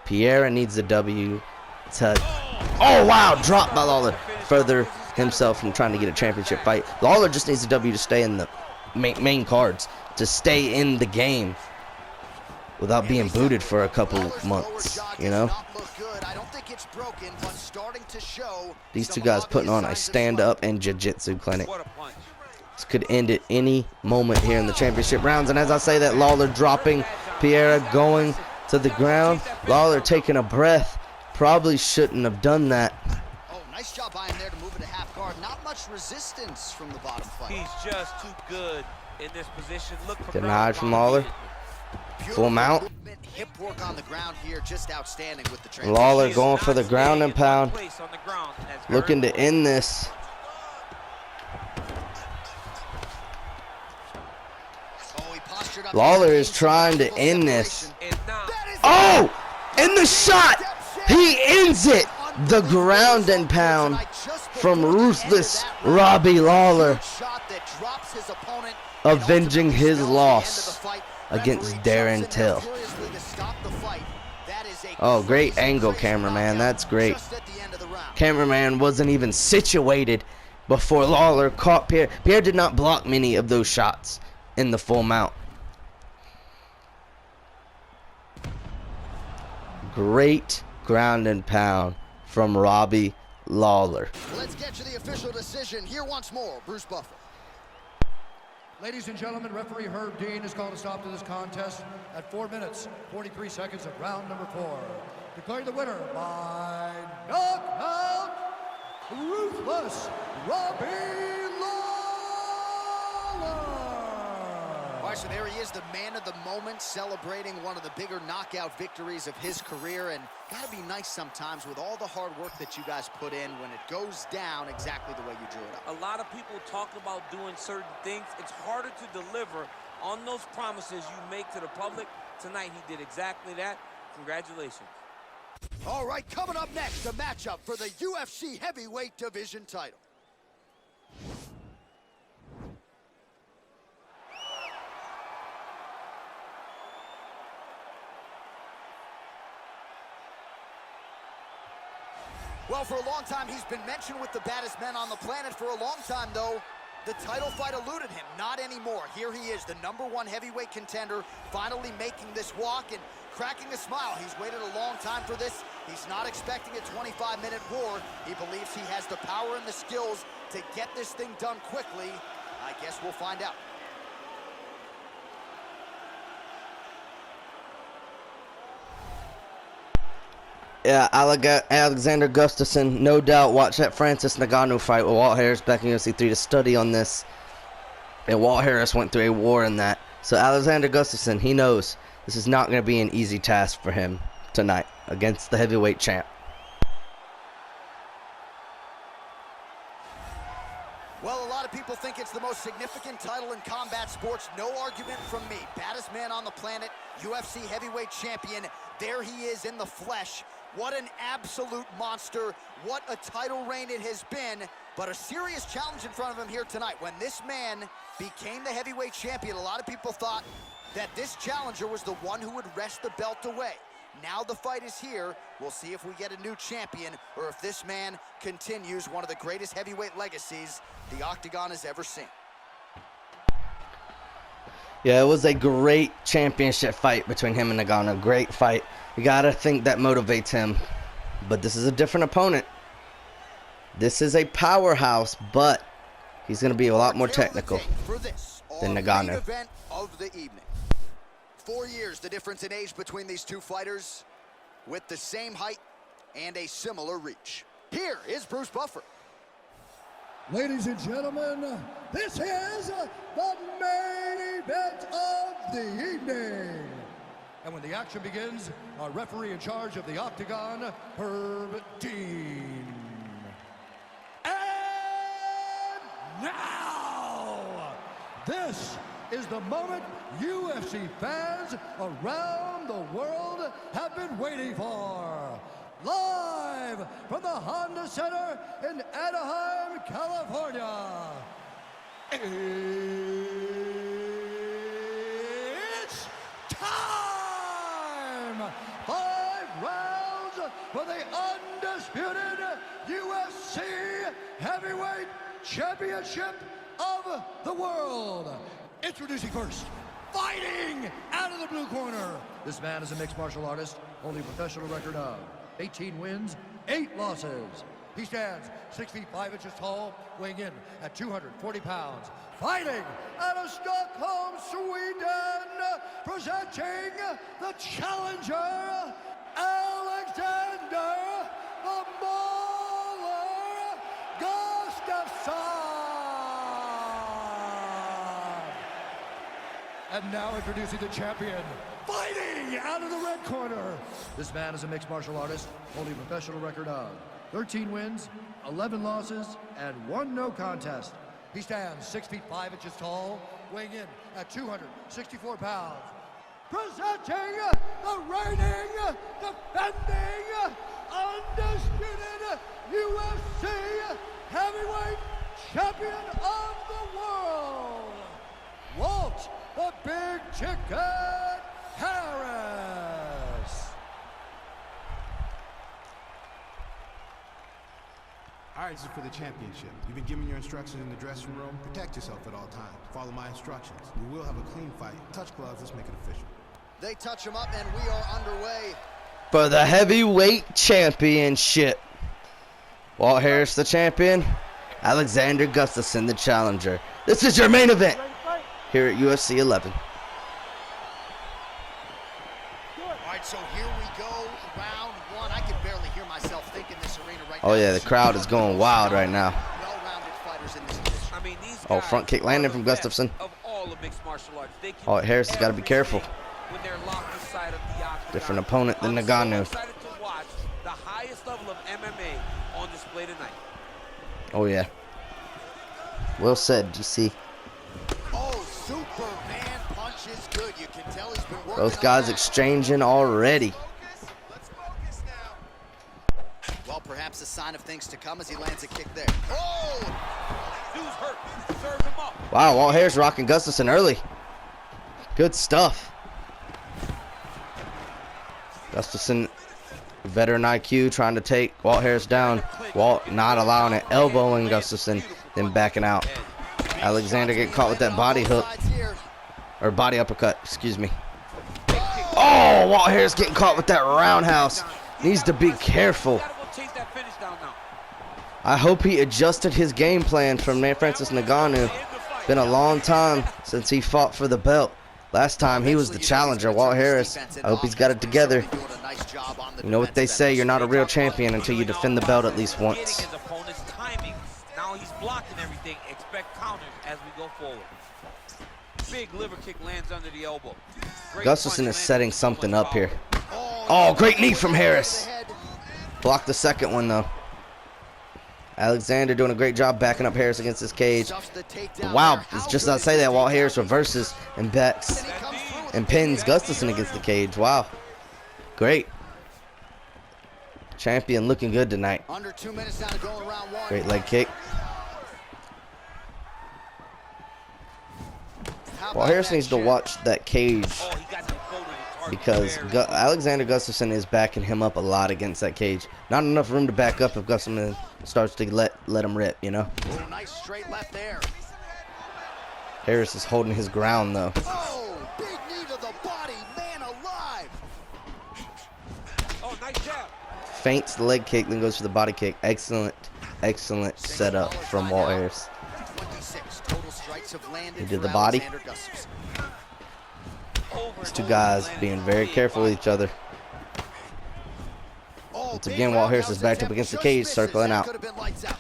Pereira needs the W. Oh, wow, dropped by Lawler. Further himself from trying to get a championship fight. Lawler just needs a W to stay in the main cards, to stay in the game without being booted for a couple months, you know? These two guys putting on a stand-up and jiu-jitsu clinic. This could end at any moment here in the championship rounds. And as I say that, Lawler dropping, Pereira going to the ground. Lawler taking a breath. Probably shouldn't have done that.
Oh, nice job by him there to move into half guard. Not much resistance from the bottom fight.
He's just too good in this position. Look for
Getting high from Lawler. Full mount.
Hip work on the ground here, just outstanding with the transition.
Lawler going for the ground and pound. Looking to end this. Lawler is trying to end this. Oh! And the shot! He ends it! The ground and pound from ruthless Robbie Lawler, avenging his loss against Darren Till. Oh, great angle, cameraman. That's great. Cameraman wasn't even situated before Lawler caught Pierre. Pierre did not block many of those shots in the full mount. Great ground and pound from Robbie Lawler.
Let's get to the official decision here once more. Bruce Buffer.
Ladies and gentlemen, referee Herb Dean has called a stop to this contest at 4 minutes, 43 seconds of round number 4. Declaring the winner by knockout, ruthless Robbie Lawler.
All right, so there he is, the man of the moment, celebrating one of the bigger knockout victories of his career. And gotta be nice sometimes with all the hard work that you guys put in when it goes down exactly the way you drew it up.
A lot of people talk about doing certain things. It's harder to deliver on those promises you make to the public. Tonight, he did exactly that. Congratulations.
All right, coming up next, a matchup for the UFC heavyweight division title. Well, for a long time, he's been mentioned with the baddest men on the planet. For a long time, though, the title fight eluded him. Not anymore. Here he is, the #1 heavyweight contender, finally making this walk and cracking a smile. He's waited a long time for this. He's not expecting a 25-minute war. He believes he has the power and the skills to get this thing done quickly. I guess we'll find out.
Yeah, Alexander Gustafsson, no doubt, watch that Francis Ngannou fight with Walt Harris back in UFC 3 to study on this. And Walt Harris went through a war in that. So Alexander Gustafsson, he knows this is not going to be an easy task for him tonight against the heavyweight champ.
Well, a lot of people think it's the most significant title in combat sports. No argument from me. Baddest man on the planet, UFC heavyweight champion. There he is in the flesh. What an absolute monster. What a title reign it has been. But a serious challenge in front of him here tonight. When this man became the heavyweight champion, a lot of people thought that this challenger was the one who would wrest the belt away. Now the fight is here. We'll see if we get a new champion or if this man continues one of the greatest heavyweight legacies the Octagon has ever seen.
Yeah, it was a great championship fight between him and Ngannou. Great fight. You gotta think that motivates him. But this is a different opponent. This is a powerhouse, but he's gonna be a lot more technical than Ngannou.
Event of the evening. 4 years the difference in age between these two fighters, with the same height and a similar reach. Here is Bruce Buffer.
Ladies and gentlemen, this is the main event of the evening. And when the action begins, our referee in charge of the Octagon, Herb Dean. And now, This is the moment UFC fans around the world have been waiting for. Live from the Honda Center in Anaheim, California. It's time! 5 rounds for the undisputed UFC Heavyweight Championship of the world. Introducing first, fighting out of the blue corner. This man is a mixed martial artist, only professional record of 18 wins, 8 losses. He stands 6 feet 5 inches tall, weighing in at 240 pounds. Fighting out of Stockholm, Sweden, presenting the challenger, Alexander the Mauler Gustafsson. And now introducing the champion, fighting out of the red corner. This man is a mixed martial artist, holding a professional record of 13 wins, 11 losses, and 1 no contest. He stands 6 feet 5 inches tall, weighing in at 264 pounds. Presenting the reigning, defending, undisputed UFC Heavyweight Champion of the world, Walt the Big Chicken Harris.
All right, this is for the championship. You've been given your instructions in the dressing room. Protect yourself at all times. Follow my instructions. We will have a clean fight. Touch gloves. Let's make it official.
They touch him up, and we are underway.
For the heavyweight championship, Walt Harris the champion, Alexander Gustafsson the challenger. This is your main event here at UFC 11.
All right, so here we go, round 1. I can barely hear myself think in this arena right now.
Oh yeah, the crowd is going wild right now.
Well-rounded fighters in this division.
I mean, these
Oh,
guys
front kick
are
landing
the
from
best
Gustafsson.
Of all the mixed martial arts. They can
Oh, Harris has got to be careful.
when they're locked inside of the octagon.
Different opponent than
I'm
Ngannou.
so excited to watch the highest level of MMA on display tonight.
Oh yeah. Well said, GC.
Oh, Superman punch is good. You can tell he's been working
Both
on
guys
that.
exchanging already.
Well, perhaps a sign of things to come as he lands a kick there. Oh!
Dude's hurt. Serve him up.
Wow, Walt Harris rocking Gustafsson early. Good stuff. Gustafsson, veteran IQ, trying to take Walt Harris down. Walt not allowing it, elbowing Gustafsson, then backing out. Alexander getting caught with that body hook, or body uppercut, excuse me. Oh, Walt Harris getting caught with that roundhouse. Needs to be careful.
Gotta go chase that finish down now.
I hope he adjusted his game plan from Francis Ngannou. Been a long time since he fought for the belt. Last time he was the challenger, Walt Harris. I hope he's got it together. You know what they say, you're not a real champion until you defend the belt at least once.
His opponent's timing. Now he's blocking everything. Expect counters as we go forward. Big liver kick lands under the elbow.
Gustafsson is setting something up here. Oh, great knee from Harris. Blocked the second one though. Alexander doing a great job backing up Harris against his cage. Wow, it's just not say that. Walt Harris reverses and backs and pins Gustafsson against the cage. Wow, great. Champion looking good tonight.
Under 2 minutes now to go in round 1.
Great leg kick. Walt Harris needs to watch that cage because Alexander Gustafsson is backing him up a lot against that cage. Not enough room to back up if Gustafsson starts to let him rip, you know.
Oh, nice straight left there.
Harris is holding his ground though.
Oh, big knee to the body, man alive.
Oh, nice jab.
Feints the leg kick, then goes for the body kick. Excellent setup from Walt Harris.
26 total strikes have landed.
He did the
for
body.
Alexander Gustafsson.
These two guys being very careful with each other.
Oh,
Once
big
again, Walt Harris is
roundhouse
backed up
attempt,
against the
just
cage,
misses.
circling
That
out.
could have been lights out.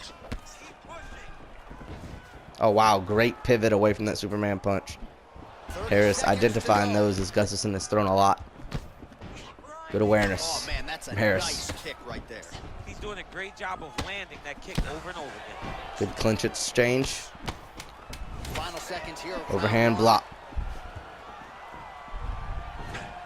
Oh wow, great pivot away from that Superman punch. Harris identifying those as Gustafsson has thrown a lot. Good awareness
Oh man, that's a
from Harris.
nice kick right there.
He's doing a great job of landing that kick over and over again.
Good clinch exchange.
final seconds here.
Overhand block.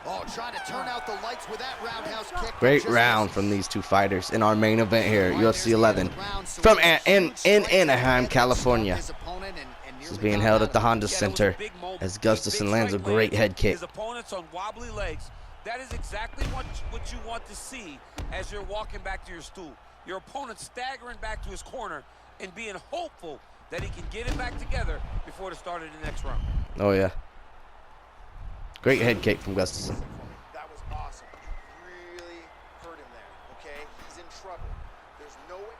Oh, trying to turn out the lights with that roundhouse kick.
Great round from these two fighters in our main event here, UFC 11, from in Anaheim, California. This is being held at the Honda Center as Gustafsson lands a great head kick.
His opponents on wobbly legs. That is exactly what you want to see as you're walking back to your stool. Your opponent staggering back to his corner and being hopeful that he can get it back together before the start of the next round.
Oh yeah. Great head kick from Gustafsson.
That was awesome. You really hurt him there, okay? He's in trouble. There's no way.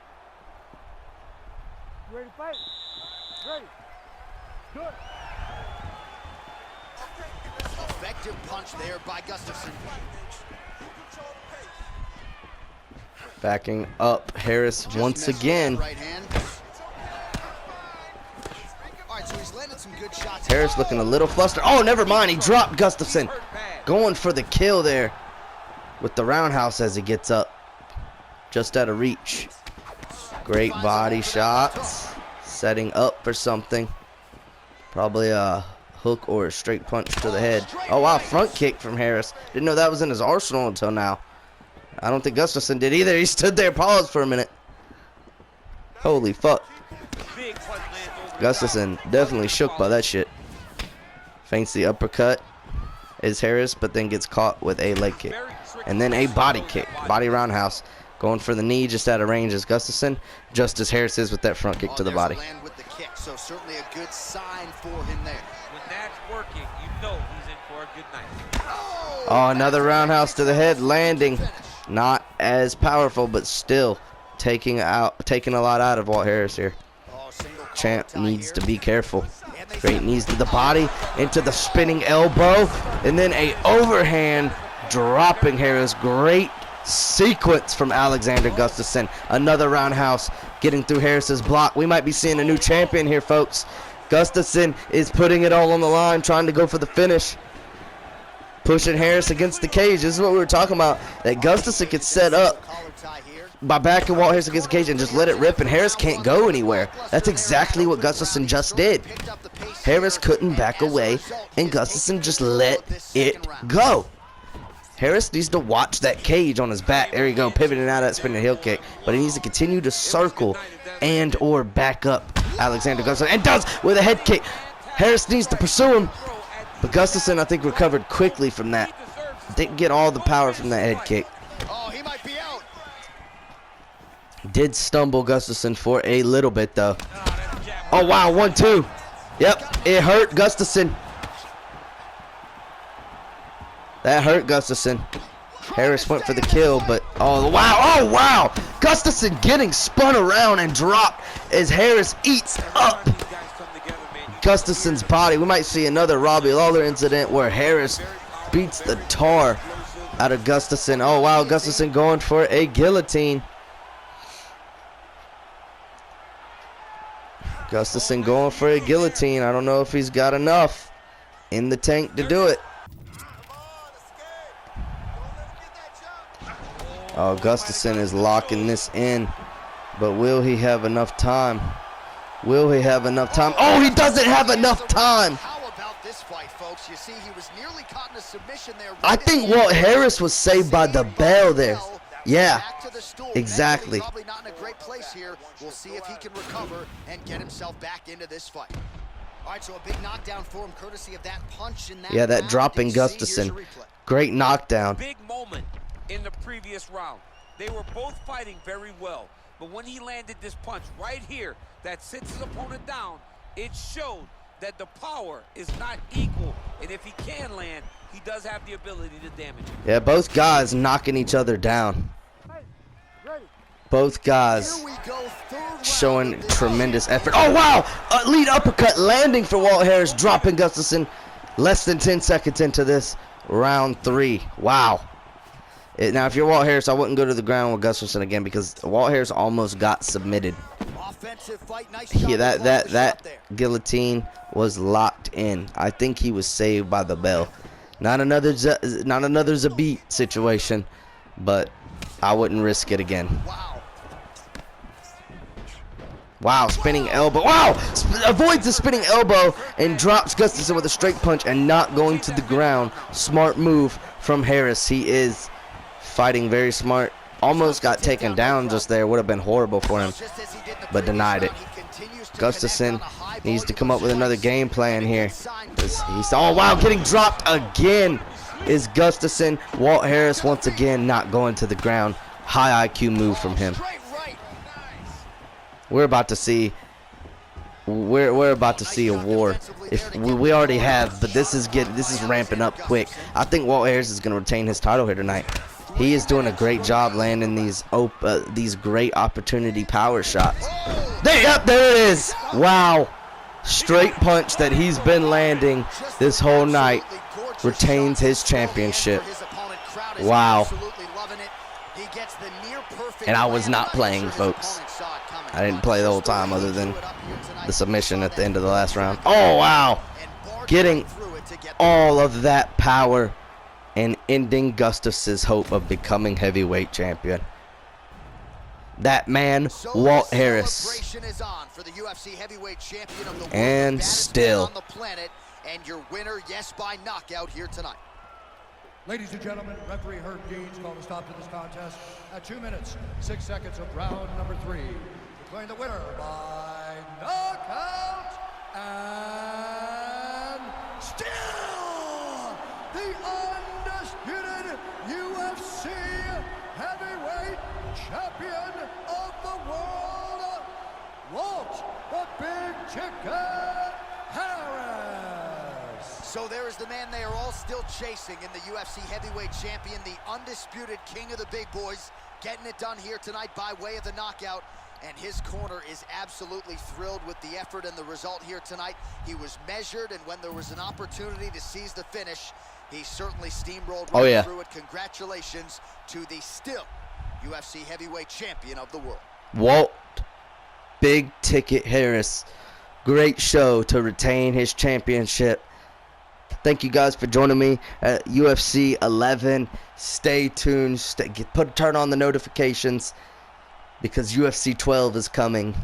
Ready to fight? Ready. Good.
Effective punch there by Gustafsson.
Backing up Harris once again.
Right hand. All right, so he's landed some good shots.
Harris looking a little flustered. Oh, never mind. He dropped Gustafsson. Going for the kill there with the roundhouse as he gets up. Just out of reach. Great body shots. Setting up for something. Probably a hook or a straight punch to the head. Oh, wow. Front kick from Harris. Didn't know that was in his arsenal until now. I don't think Gustafsson did either. He stood there, paused for a minute. Holy fuck. Gustafsson definitely shook by that shit. Feints the uppercut is Harris, but then gets caught with a leg kick. And then a body kick. Body roundhouse. Going for the knee just out of range as Gustafsson, just as Harris is with that front kick to the body.
Land with the kick, so certainly a good sign for him there.
When that's working, you know he's in for a good night.
Oh, another roundhouse to the head, landing. Not as powerful, but still taking a lot out of Walt Harris here. Champ needs to be careful. Great knees to the body, into the spinning elbow, and then a overhand dropping Harris. Great sequence from Alexander Gustafsson. Another roundhouse getting through Harris's block. We might be seeing a new champion here, folks. Gustafsson is putting it all on the line, trying to go for the finish. Pushing Harris against the cage. This is what we were talking about, that Gustafsson could set up by backing Walt Harris against the cage and just let it rip, and Harris can't go anywhere. That's exactly what Gustafsson just did. Harris couldn't back away, and Gustafsson just let it go. Harris needs to watch that cage on his back. There you go, pivoting out of that spinning heel kick. But he needs to continue to circle and or back up Alexander Gustafsson, and does with a head kick. Harris needs to pursue him. But Gustafsson, I think, recovered quickly from that. Didn't get all the power from that head kick.
Oh, he might be out.
Did stumble Gustafsson for a little bit, though. Oh, wow, 1-2. Yep, it hurt Gustafsson. That hurt Gustafsson. Harris went for the kill, but oh, wow. Gustafsson getting spun around and dropped as Harris eats up Gustafsson's body. We might see another Robbie Lawler incident where Harris beats the tar out of Gustafsson. Oh, wow, Gustafsson going for a guillotine. Gustafsson going for a guillotine. I don't know if he's got enough in the tank to do it. Oh, Gustafsson is locking this in, but will he have enough time? Will he have enough time? Oh, he doesn't have enough time.
How about this fight, folks? You see, he was nearly caught in a submission there.
I think Walt Harris was saved by the bell there. Yeah, exactly.
Probably not in a great place here. We'll see if he can recover and get himself back into this fight. All right, so a big knockdown for him, courtesy of that punch in that.
Yeah, that dropping Gustafsson. Great knockdown.
Big moment in the previous round. They were both fighting very well, but when he landed this punch right here that sits his opponent down, it showed that the power is not equal, and if he can land, he does have the ability to damage it.
Yeah, both guys knocking each other down. Both guys showing tremendous effort. Oh, wow! Lead uppercut landing for Walt Harris, dropping Gustafsson less than 10 seconds into this round 3. Wow. Now, if you're Walt Harris, I wouldn't go to the ground with Gustafsson again because Walt Harris almost got submitted. Yeah, that guillotine was locked in. I think he was saved by the bell. Not another Zabit situation, but I wouldn't risk it again. Wow, spinning elbow. Wow! Avoids the spinning elbow and drops Gustafsson with a straight punch and not going to the ground. Smart move from Harris. He is fighting very smart. Almost got taken down just there. Would have been horrible for him, but denied it. Gustafsson needs to come up with another game plan here. Oh, wow, getting dropped again is Gustafsson. Walt Harris once again not going to the ground. High IQ move from him. We're about to see a war. If we already have, but this is ramping up quick. I think Walt Harris is going to retain his title here tonight. He is doing a great job landing these great opportunity power shots. There it is. Wow. Straight punch that he's been landing this whole night. Retains his championship. Wow. And I was not playing, folks. I didn't play the whole time other than the submission at the end of the last round. Oh, wow. Getting all of that power and ending Gustafsson's hope of becoming heavyweight champion. That man, Walt Harris. And still.
And your winner, yes, by knockout here tonight.
Ladies and gentlemen, referee Herb Dean's called a stop to this contest at 2 minutes, 6 seconds of round number 3. Declaring the winner by knockout and still the undisputed UFC heavyweight champion of the world, Walt the Big Chicken Harris.
So there is the man they are all still chasing in the UFC heavyweight champion, the undisputed king of the big boys, getting it done here tonight by way of the knockout. And his corner is absolutely thrilled with the effort and the result here tonight. He was measured, and when there was an opportunity to seize the finish, he certainly steamrolled through it. Congratulations to the still UFC heavyweight champion of the world.
Walt Big Ticket Harris. Great show to retain his championship. Thank you guys for joining me at UFC 11. Stay tuned. Turn on the notifications, because UFC 12 is coming.